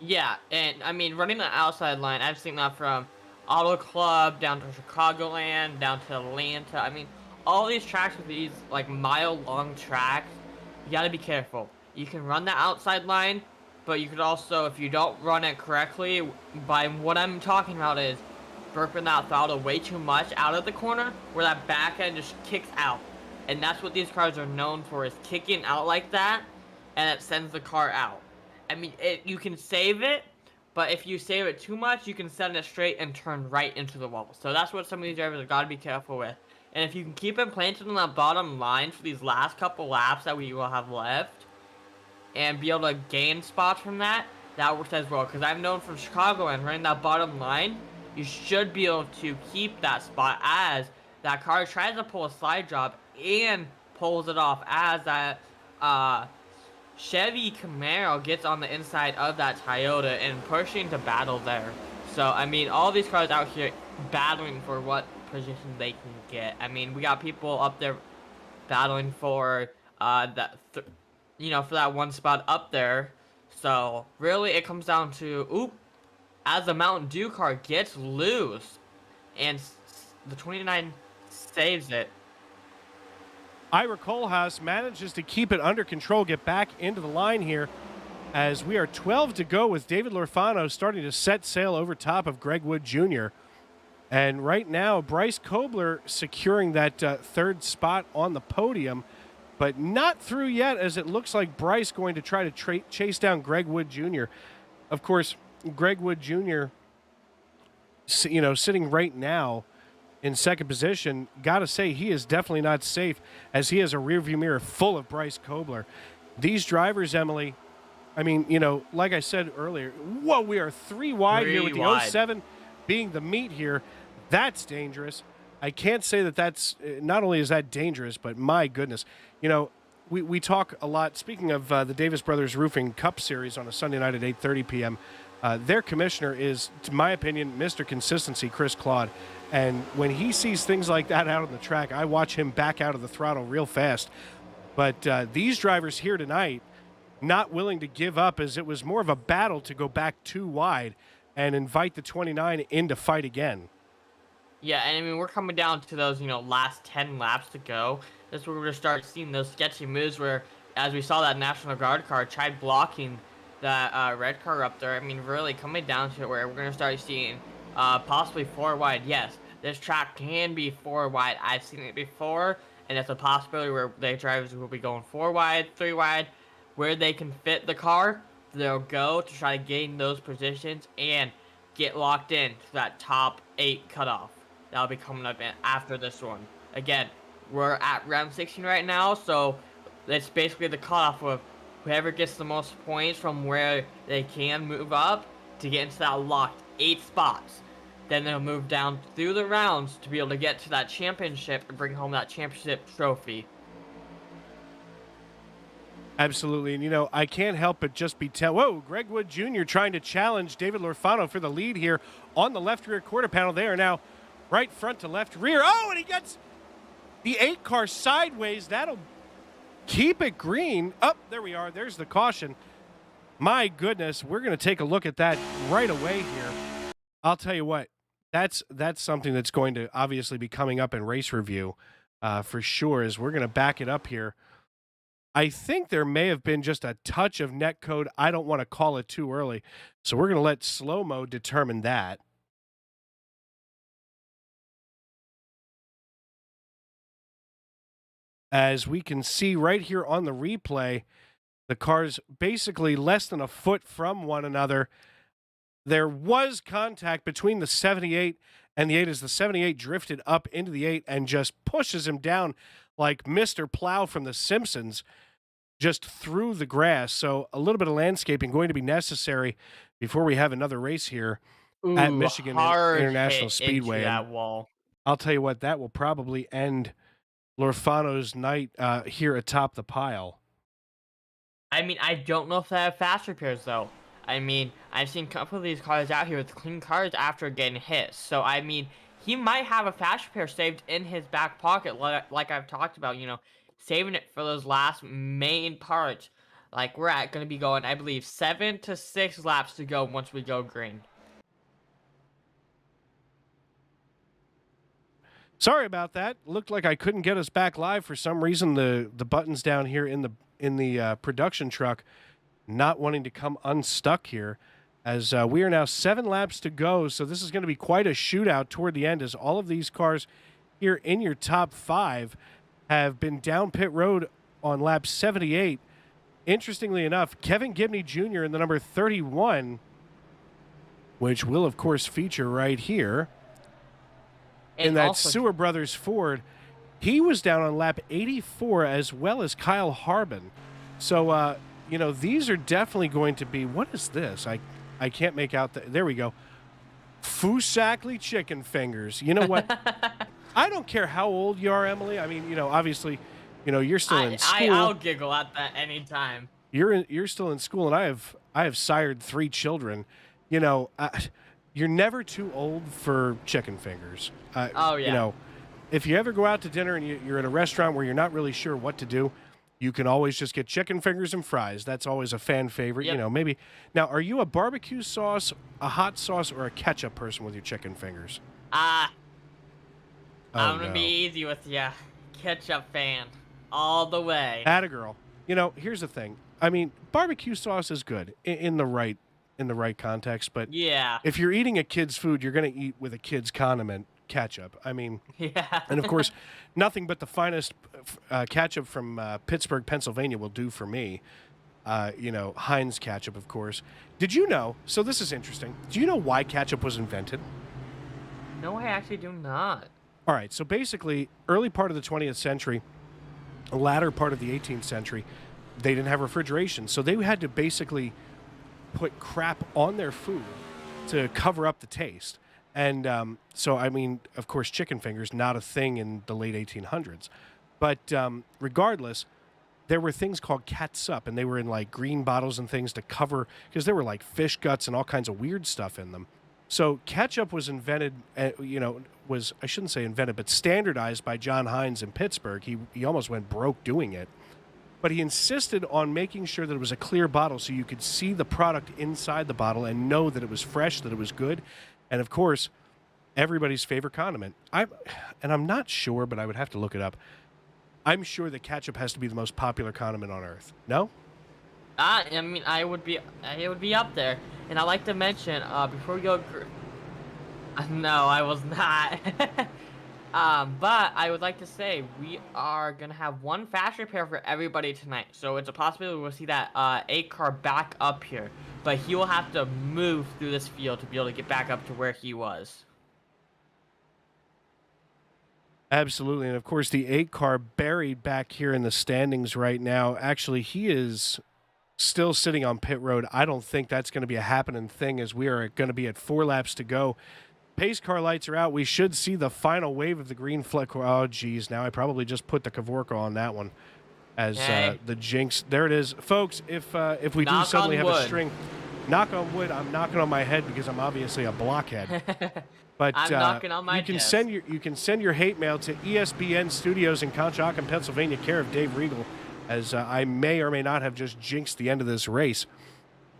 Yeah, and I mean, running the outside line, I've seen that from Auto Club down to Chicagoland, down to Atlanta. I mean, all these tracks with these like mile-long tracks, you got to be careful. You can run the outside line, but you could also, if you don't run it correctly, by what I'm talking about is burping that throttle way too much out of the corner, where that back end just kicks out. And that's what these cars are known for, is kicking out like that, and it sends the car out. I mean, you can save it, but if you save it too much, you can send it straight and turn right into the wall. So that's what some of these drivers have got to be careful with. And if you can keep it planted on that bottom line for these last couple laps that we will have left, and be able to gain spots from that, that works as well. Because I've known from Chicago and running that bottom line, you should be able to keep that spot as that car tries to pull a slide job and pulls it off, as that Chevy Camaro gets on the inside of that Toyota and pushing to battle there. So, I mean, all these cars out here battling for what position they can get. I mean, we got people up there battling for for that one spot up there. So, really, it comes down to, as the Mountain Dew car gets loose, and the 29 saves it. Ira Kohlhaas manages to keep it under control, get back into the line here, as we are 12 to go with David Lorfano starting to set sail over top of Greg Wood Jr. And right now, Bryce Kobler securing that third spot on the podium, but not through yet, as it looks like Bryce going to try to chase down Greg Wood Jr. Of course, Greg Wood Jr., sitting right now in second position. Got to say, he is definitely not safe, as he has a rearview mirror full of Bryce Kobler. These drivers, Emily, I mean, like I said earlier, whoa, we are 3 wide here with the 07 being the meat here. That's dangerous. I can't say that that's, not only is that dangerous, but my goodness. We talk a lot, speaking of the Davis Brothers Roofing Cup Series on a Sunday night at 8:30 p.m., their commissioner is, to my opinion, Mr. Consistency, Chris Claude. And when he sees things like that out on the track, I watch him back out of the throttle real fast. But these drivers here tonight, not willing to give up, as it was more of a battle to go back 2 wide and invite the 29 in to fight again. Yeah, and I mean, we're coming down to those, last 10 laps to go. That's where we're going to start seeing those sketchy moves where, as we saw that National Guard car tried blocking that red car up there. I mean, really coming down to it where we're going to start seeing possibly 4 wide. Yes, this track can be 4 wide. I've seen it before, and it's a possibility where the drivers will be going 4 wide, 3 wide. Where they can fit the car, they'll go to try to gain those positions and get locked in to that top 8 cutoff. That'll be coming up after this one. Again, we're at round 16 right now, so it's basically the cutoff of whoever gets the most points from where they can move up to get into that locked 8 spots. Then they'll move down through the rounds to be able to get to that championship and bring home that championship trophy. Absolutely. And, I can't help but just be whoa, Greg Wood Jr. trying to challenge David Lorfano for the lead here on the left rear quarter panel. They are now right front to left rear. Oh, and he gets the 8 car sideways. That'll keep it green. Oh, there we are. There's the caution. My goodness, we're going to take a look at that right away here. I'll tell you what, that's something that's going to obviously be coming up in race review for sure, as we're going to back it up here. I think there may have been just a touch of net code. I don't want to call it too early, so we're going to let slow-mo determine that. As we can see right here on the replay, the cars basically less than a foot from one another. There was contact between the 78 and the 8 as the 78 drifted up into the 8 and just pushes him down like Mr. Plow from The Simpsons, just through the grass. So a little bit of landscaping going to be necessary before we have another race here at Michigan International Speedway. That wall. I'll tell you what, that will probably end Lorfano's night here atop the pile. I mean, I don't know if they have fast repairs, though. I mean, I've seen a couple of these cars out here with clean cars after getting hit. So, I mean, he might have a fast repair saved in his back pocket, like I've talked about, saving it for those last main parts. Like, we're going to be going, I believe, 7 to 6 laps to go once we go green. Sorry about that. Looked like I couldn't get us back live for some reason. The buttons down here in the production truck not wanting to come unstuck here, as we are now 7 laps to go. So this is going to be quite a shootout toward the end, as all of these cars here in your top 5 have been down pit road on lap 78. Interestingly enough, Kevin Gibney Jr. in the number 31, which will, of course, feature right here, And in that also, Sewer Brothers Ford, he was down on lap 84, as well as Kyle Harbin. So, these are definitely going to be, what is this? I can't make out, there we go. Fusackley chicken fingers. You know what? I don't care how old you are, Emily. I mean, obviously, you're still in school. I'll giggle at that anytime. You're still in school, and I have sired 3 children. You're never too old for chicken fingers. Oh, yeah. If you ever go out to dinner and you're at a restaurant where you're not really sure what to do, you can always just get chicken fingers and fries. That's always a fan favorite. Yep. Maybe. Now, are you a barbecue sauce, a hot sauce, or a ketchup person with your chicken fingers? I'm going to be easy with ya. Ketchup fan. All the way. Atta girl. Here's the thing. I mean, barbecue sauce is good in the right context, but yeah, if you're eating a kid's food, you're going to eat with a kid's condiment, ketchup. I mean, yeah. And of course, nothing but the finest ketchup from Pittsburgh, Pennsylvania will do for me. Heinz ketchup, of course. Did you know? So this is interesting. Do you know why ketchup was invented? No, I actually do not. All right, so basically, early part of the 20th century, latter part of the 18th century, they didn't have refrigeration, so they had to basically put crap on their food to cover up the taste. And so, I mean, of course, chicken fingers, not a thing in the late 1800s. But regardless, there were things called catsup, and they were in like green bottles and things to cover, because there were like fish guts and all kinds of weird stuff in them. So ketchup was invented, I shouldn't say invented, but standardized by John Hines in Pittsburgh. He almost went broke doing it. But he insisted on making sure that it was a clear bottle so you could see the product inside the bottle and know that it was fresh, that it was good. And, of course, everybody's favorite condiment. I'm not sure, but I would have to look it up. I'm sure that ketchup has to be the most popular condiment on Earth. No? I mean, it would be up there. And I'd like to mention, before we go... No, I was not. But I would like to say we are going to have one fast repair for everybody tonight. So it's a possibility we'll see that 8 car back up here. But he will have to move through this field to be able to get back up to where he was. Absolutely. And, of course, the 8 car buried back here in the standings right now. Actually, he is still sitting on pit road. I don't think that's going to be a happening thing, as we are going to be at 4 laps to go. Pace car lights are out. We should see the final wave of the green flag. Oh, geez. Now I probably just put the Kavorka on that one as the jinx. There it is. Folks, if we do suddenly have a string, knock on wood, I'm knocking on my head because I'm obviously a blockhead. But I'm knocking on my you can send your hate mail to ESBN Studios in Conshohocken, Pennsylvania, care of Dave Regal, as I may or may not have just jinxed the end of this race.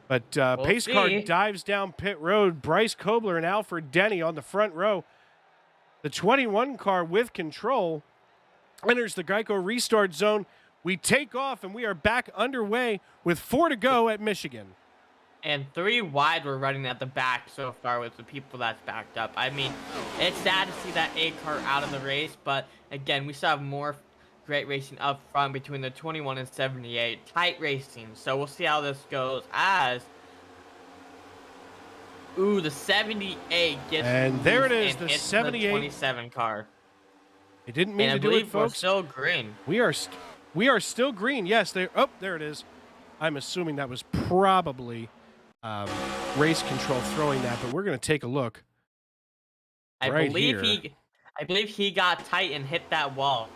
But pace car dives down pit road. Bryce, Kobler, and Alfred Denny on the front row. The 21 car with control enters the Geico restart zone. We take off, and we are back underway with 4 to go at Michigan. And 3 wide were running at the back so far with the people that's backed up. I mean, it's sad to see that 8 car out of the race, but again, we still have more great racing up front between the 21 and 78. Tight racing, so we'll see how this goes as... Ooh, the 78 gets... And there it is, the 78. The 27 car. It didn't mean to do it, folks. We're still green. We are still green. Yes, there it is. I'm assuming that was probably race control throwing that, but we're going to take a look. I believe he got tight and hit that wall.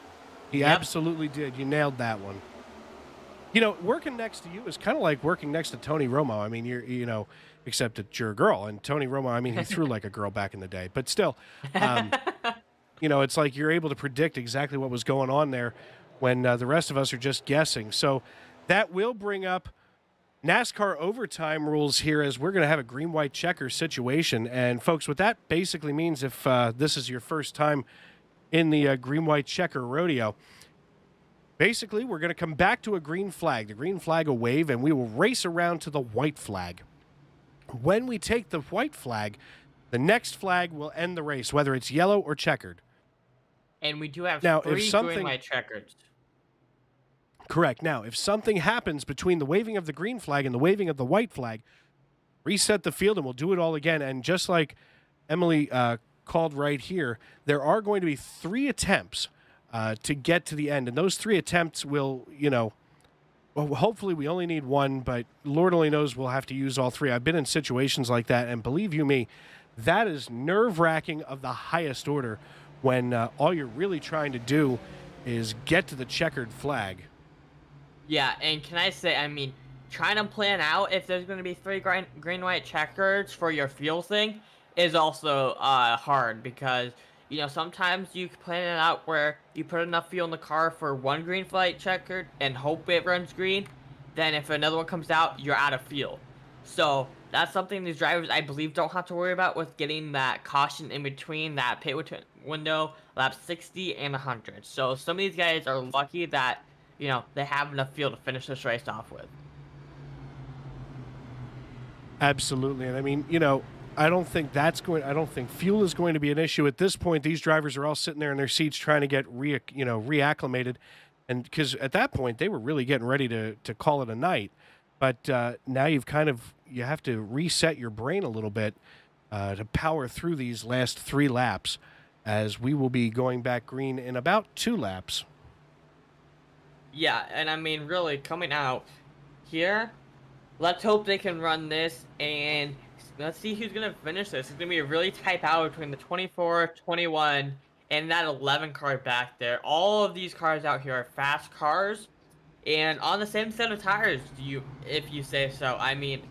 He absolutely did. You nailed that one. You know, working next to you is kind of like working next to Tony Romo. I mean, except that you're a girl. And Tony Romo, I mean, he threw like a girl back in the day. But still, it's like you're able to predict exactly what was going on there when the rest of us are just guessing. So that will bring up NASCAR overtime rules here, as we're going to have a green-white checker situation. And, folks, what that basically means, if this is your first time in the green-white checker rodeo, basically we're going to come back to a green flag. The green flag will wave, and we will race around to the white flag. When we take the white flag, the next flag will end the race, whether it's yellow or checkered. And we do have now, 3 green-white checkers. Correct. Now, if something happens between the waving of the green flag and the waving of the white flag, reset the field and we'll do it all again. And just like Emily called right here, there are going to be 3 attempts to get to the end. And those 3 attempts will, well, hopefully we only need 1, but Lord only knows we'll have to use all 3. I've been in situations like that, and believe you me, that is nerve-wracking of the highest order when all you're really trying to do is get to the checkered flag. Yeah, and can I say, I mean, trying to plan out if there's going to be 3 green-white checkers for your fuel thing is also hard, because, sometimes you plan it out where you put enough fuel in the car for 1 green flag checkered and hope it runs green. Then if another one comes out, you're out of fuel. So that's something these drivers, I believe, don't have to worry about with getting that caution in between that pit window, laps 60 and 100. So some of these guys are lucky that they have enough fuel to finish this race off with. Absolutely. And I mean, I don't think fuel is going to be an issue at this point. These drivers are all sitting there in their seats trying to get reacclimated. And because at that point they were really getting ready to call it a night. But now you have to reset your brain a little bit to power through these last 3 laps. as we will be going back green in about 2 laps. Yeah, and I mean, really, coming out here, let's hope they can run this, and let's see who's going to finish this. It's going to be a really tight battle between the 24, 21, and that 11 car back there. All of these cars out here are fast cars, and on the same set of tires, if you say so. I mean,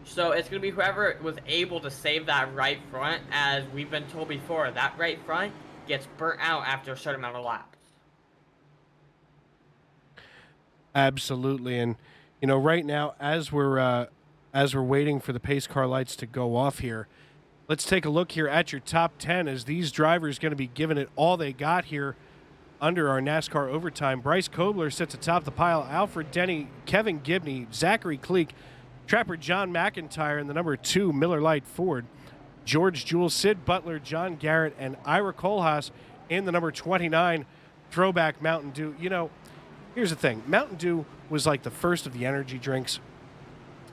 so it's going to be whoever was able to save that right front. As we've been told before, that right front gets burnt out after a certain amount of laps. Absolutely. And, you know, right now, as we're waiting for the pace car lights to go off here, let's take a look here at your top 10 as these drivers going to be giving it all they got here under our NASCAR overtime. Bryce Kobler sits atop the pile. Alfred Denny, Kevin Gibney, Zachary Cleek, Trapper John McIntyre, and the number 2 Miller Lite Ford. George Jewell, Sid Butler, John Garrett, and Ira Kohlhaas in the number 29 Throwback Mountain Dew. You know, here's the thing. Mountain Dew was like the first of the energy drinks,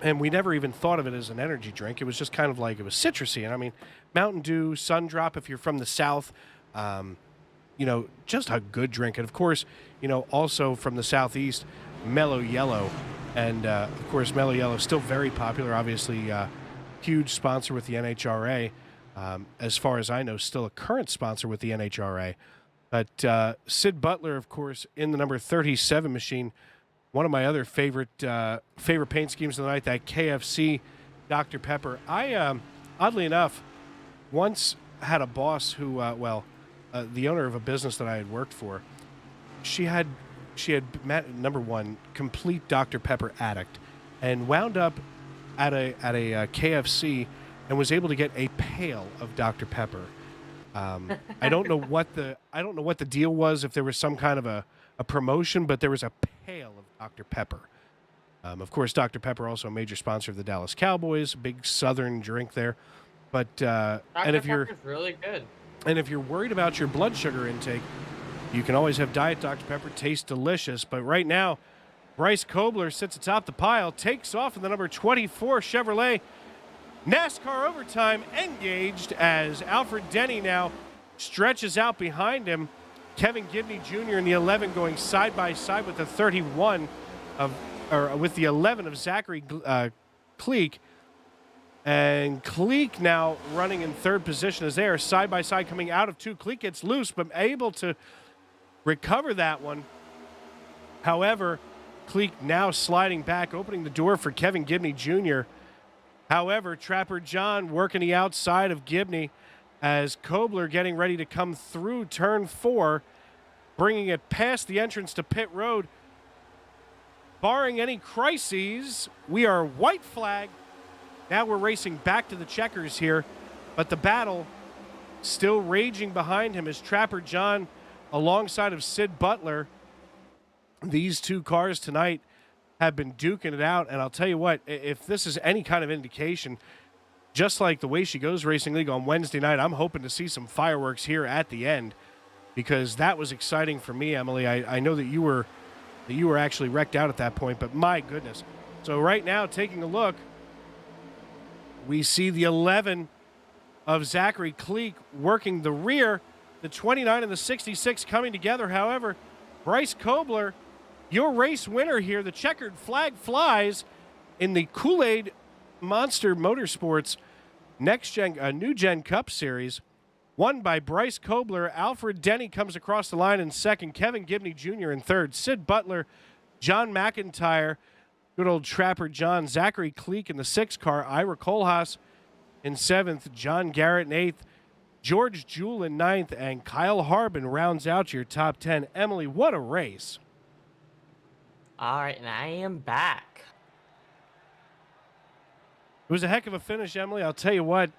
and we never even thought of it as an energy drink. It was just kind of like, it was citrusy. And I mean, Mountain Dew, Sundrop, if you're from the South, you know, just a good drink. And of course, you know, also from the Southeast, Mellow Yellow. And of course, Mellow Yellow is still very popular, obviously huge sponsor with the NHRA. As far as I know, still a current sponsor with the NHRA. But Sid Butler, of course, in the number 37 machine. One of my other favorite paint schemes of the night, that KFC Dr. Pepper. I, oddly enough, once had a boss who, the owner of a business that I had worked for, she had met, number one, complete Dr. Pepper addict, and wound up at a KFC and was able to get a pail of Dr. Pepper. I don't know what the deal was, if there was some kind of a promotion, but there was a pail of Dr. Pepper. Of course, Dr. Pepper also a major sponsor of the Dallas Cowboys, big Southern drink there. But and if you're really good, and if you're worried about your blood sugar intake, you can always have Diet Dr. Pepper. Tastes delicious. But right now, Bryce Kobler sits atop the pile, takes off in the number 24 Chevrolet. NASCAR overtime engaged as Alfred Denny now stretches out behind him. Kevin Gibney Jr. in the 11 going side by side with the 31 with the 11 of Zachary Cleek. And Cleek now running in third position as they are side by side coming out of 2. Cleek gets loose, but able to recover that one. However, Cleek now sliding back, opening the door for Kevin Gibney Jr. However, Trapper John working the outside of Gibney as Kobler getting ready to come through turn 4, bringing it past the entrance to pit road. Barring any crises, we are white flag. Now we're racing back to the checkers here, but the battle still raging behind him as Trapper John alongside of Sid Butler. These 2 cars tonight have been duking it out, and I'll tell you what, if this is any kind of indication, just like the Way She Goes Racing League on Wednesday night, I'm hoping to see some fireworks here at the end, because that was exciting for me, Emily. I know that you were actually wrecked out at that point, but my goodness. So right now, taking a look, we see the 11 of Zachary Cleek working the rear, the 29 and the 66 coming together. However, Bryce Kobler, your race winner here, the checkered flag flies in the Kool-Aid Monster Motorsports NewGen Cup Series, won by Bryce Kobler. Alfred Denny comes across the line in second, Kevin Gibney Jr. in third, Sid Butler, John McIntyre, good old Trapper John, Zachary Cleek in the 6 car, Ira Kohlhaas in 7th, John Garrett in 8th, George Jewell in 9th, and Kyle Harbin rounds out your top 10. Emily, what a race. All right, and I am back. It was a heck of a finish, Emily. I'll tell you what,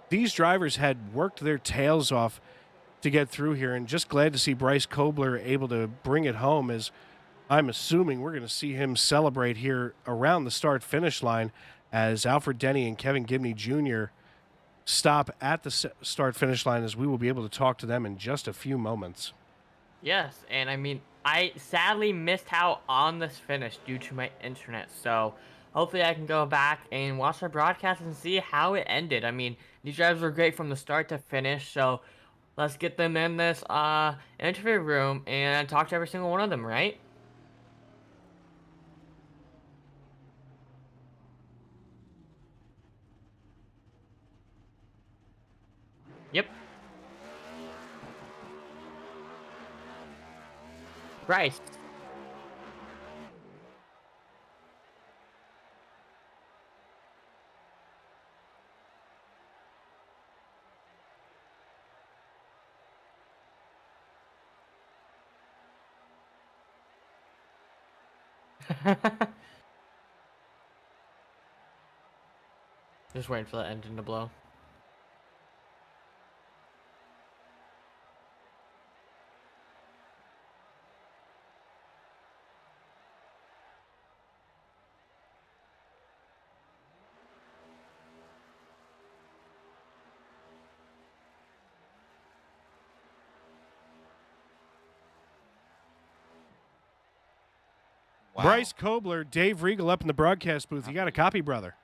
these drivers had worked their tails off to get through here, and just glad to see Bryce Kobler able to bring it home, as I'm assuming we're going to see him celebrate here around the start-finish line as Alfred Denny and Kevin Gibney Jr. stop at the start-finish line, as we will be able to talk to them in just a few moments. Yes, and I mean, I sadly missed out on this finish due to my internet, so hopefully I can go back and watch the broadcast and see how it ended. I mean, these drivers were great from the start to finish, so let's get them in this interview room and talk to every single one of them, right? Yep. Bryce. Just waiting for that engine to blow. Wow. Bryce Kobler, Dave Regal up in the broadcast booth. You got a copy, brother?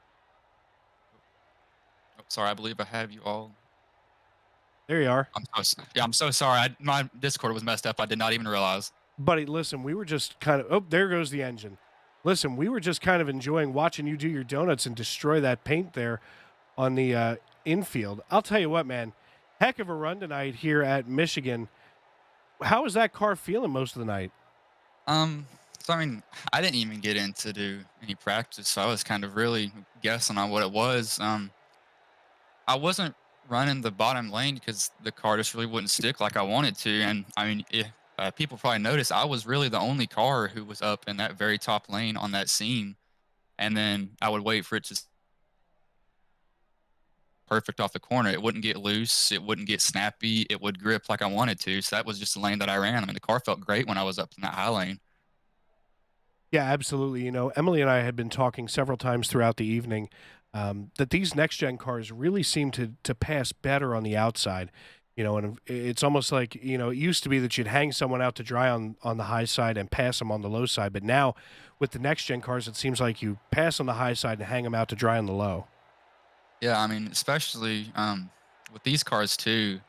Oh, sorry, I believe I have you all. There you are. I'm so sorry. My Discord was messed up. I did not even realize. Buddy, listen, we were just kind of, oh, there goes the engine. Listen, we were just kind of enjoying watching you do your donuts and destroy that paint there on the infield. I'll tell you what, man, heck of a run tonight here at Michigan. How was that car feeling most of the night? So I mean, I didn't even get in to do any practice, so I was kind of really guessing on what it was. I wasn't running the bottom lane because the car just really wouldn't stick like I wanted to. And I mean, if people probably noticed, I was really the only car who was up in that very top lane on that seam. And then I would wait for it to perfect off the corner. It wouldn't get loose. It wouldn't get snappy. It would grip like I wanted to. So that was just the lane that I ran. I mean, the car felt great when I was up in that high lane. Yeah, absolutely. You know, Emily and I had been talking several times throughout the evening that these next-gen cars really seem to pass better on the outside. You know, and it's almost like, you know, it used to be that you'd hang someone out to dry on the high side and pass them on the low side. But now with the next-gen cars, it seems like you pass on the high side and hang them out to dry on the low. Yeah, I mean, especially with these cars too,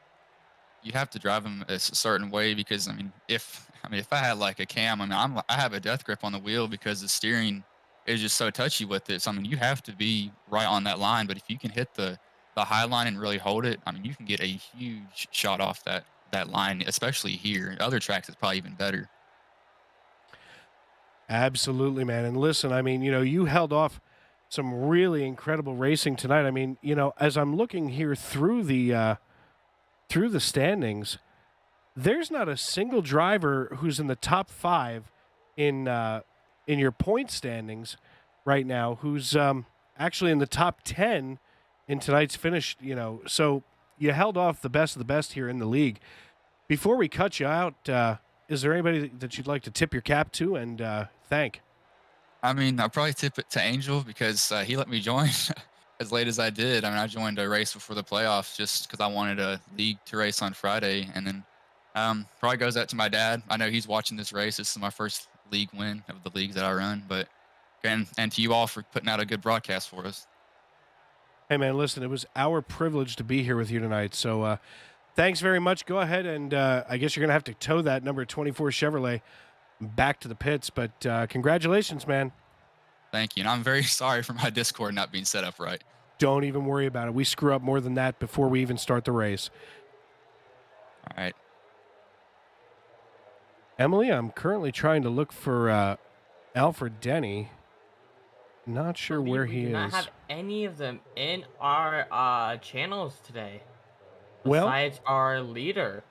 you have to drive them a certain way because if I had like a cam, I have a death grip on the wheel because the steering is just so touchy with it. So you have to be right on that line. But if you can hit the high line and really hold it, you can get a huge shot off that line, especially here. Other tracks, it's probably even better. Absolutely, man. And listen, you know, you held off some really incredible racing tonight. You know, as I'm looking here through the standings, there's not a single driver who's in the top 5 in your point standings right now who's actually in the top 10 in tonight's finish. You know, so you held off the best of the best here in the league. Before we cut you out, is there anybody that you'd like to tip your cap to and thank? I'll probably tip it to Angel because he let me join as late as I did. I joined a race before the playoffs just because I wanted a league to race on Friday. And then probably goes out to my dad. I know he's watching this race. This is my first league win of the leagues that I run. But and to you all for putting out a good broadcast for us. Hey, man, listen, it was our privilege to be here with you tonight. So thanks very much. Go ahead and I guess you're going to have to tow that number 24 Chevrolet back to the pits. But congratulations, man. Thank you. And I'm very sorry for my Discord not being set up right. Don't even worry about it. We screw up more than that before we even start the race. All right. Emily, I'm currently trying to look for Alfred Denny. Not sure where he is. We do not have any of them in our channels today. Well, besides our leader.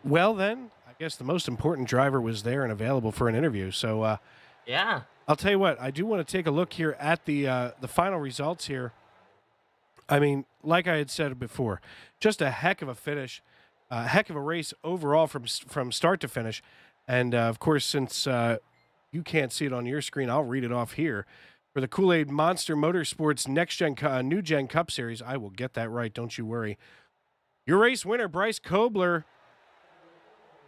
Well, then, I guess the most important driver was there and available for an interview. So, yeah. I'll tell you what. I do want to take a look here at the final results here. Like I had said before, just a heck of a finish, a heck of a race overall from start to finish. And, of course, since you can't see it on your screen, I'll read it off here. For the Kool-Aid Monster Motorsports NewGen Cup Series, I will get that right, don't you worry. Your race winner, Bryce Kobler,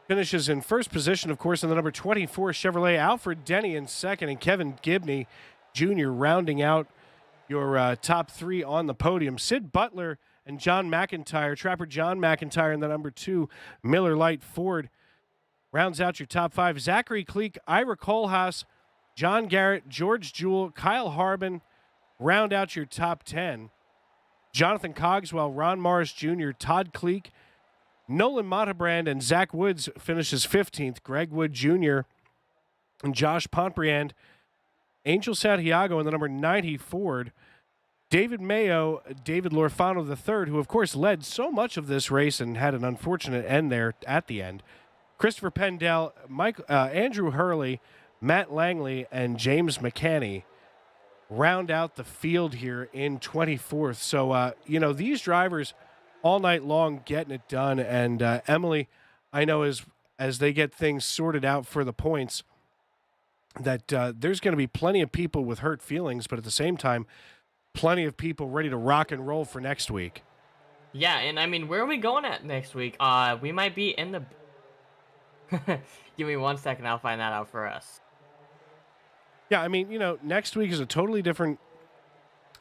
finishes in first position, of course, in the number 24 Chevrolet. Alfred Denny in second, and Kevin Gibney Jr. rounding out your top 3 on the podium. Sid Butler and John McIntyre, Trapper John McIntyre in the number 2, Miller Lite Ford, rounds out your top 5. Zachary Cleek, Ira Kohlhaas, John Garrett, George Jewell, Kyle Harbin round out your top 10. Jonathan Cogswell, Ron Morris Jr., Todd Cleek, Nolan Montebrand, and Zach Woods finishes 15th. Greg Wood Jr. and Josh Pontbriand, Angel Santiago in the number 90 Ford, David Mayo, David Lorfano III, who of course led so much of this race and had an unfortunate end there at the end. Christopher Pendell, Andrew Hurley, Matt Langley, and James McCanney round out the field here in 24th. So, these drivers all night long getting it done. And Emily, I know as they get things sorted out for the points, that there's going to be plenty of people with hurt feelings, but at the same time, plenty of people ready to rock and roll for next week. Yeah, and I mean, where are we going at next week? We might be in the... Give me 1 second, I'll find that out for us. Yeah, I mean, next week is a totally different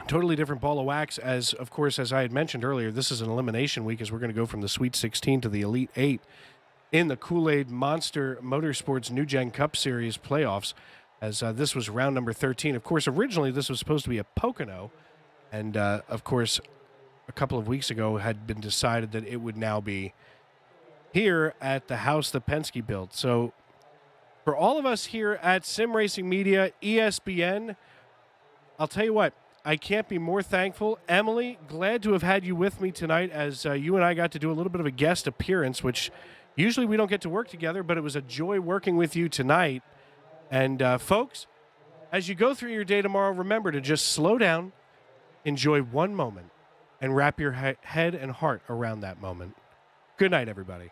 ball of wax. As of course, as I had mentioned earlier, this is an elimination week, as we're going to go from the Sweet 16 to the Elite 8 in the Kool-Aid Monster Motorsports NewGen Cup Series playoffs. As this was round number 13. Of course, originally this was supposed to be a Pocono, and of course, a couple of weeks ago had been decided that it would now be here at the house that Penske built. So for all of us here at Sim Racing Media, ESBN, I'll tell you what, I can't be more thankful. Emily, glad to have had you with me tonight, as you and I got to do a little bit of a guest appearance, which usually we don't get to work together, but it was a joy working with you tonight. And folks, as you go through your day tomorrow, remember to just slow down, enjoy one moment, and wrap your head and heart around that moment. Good night, everybody.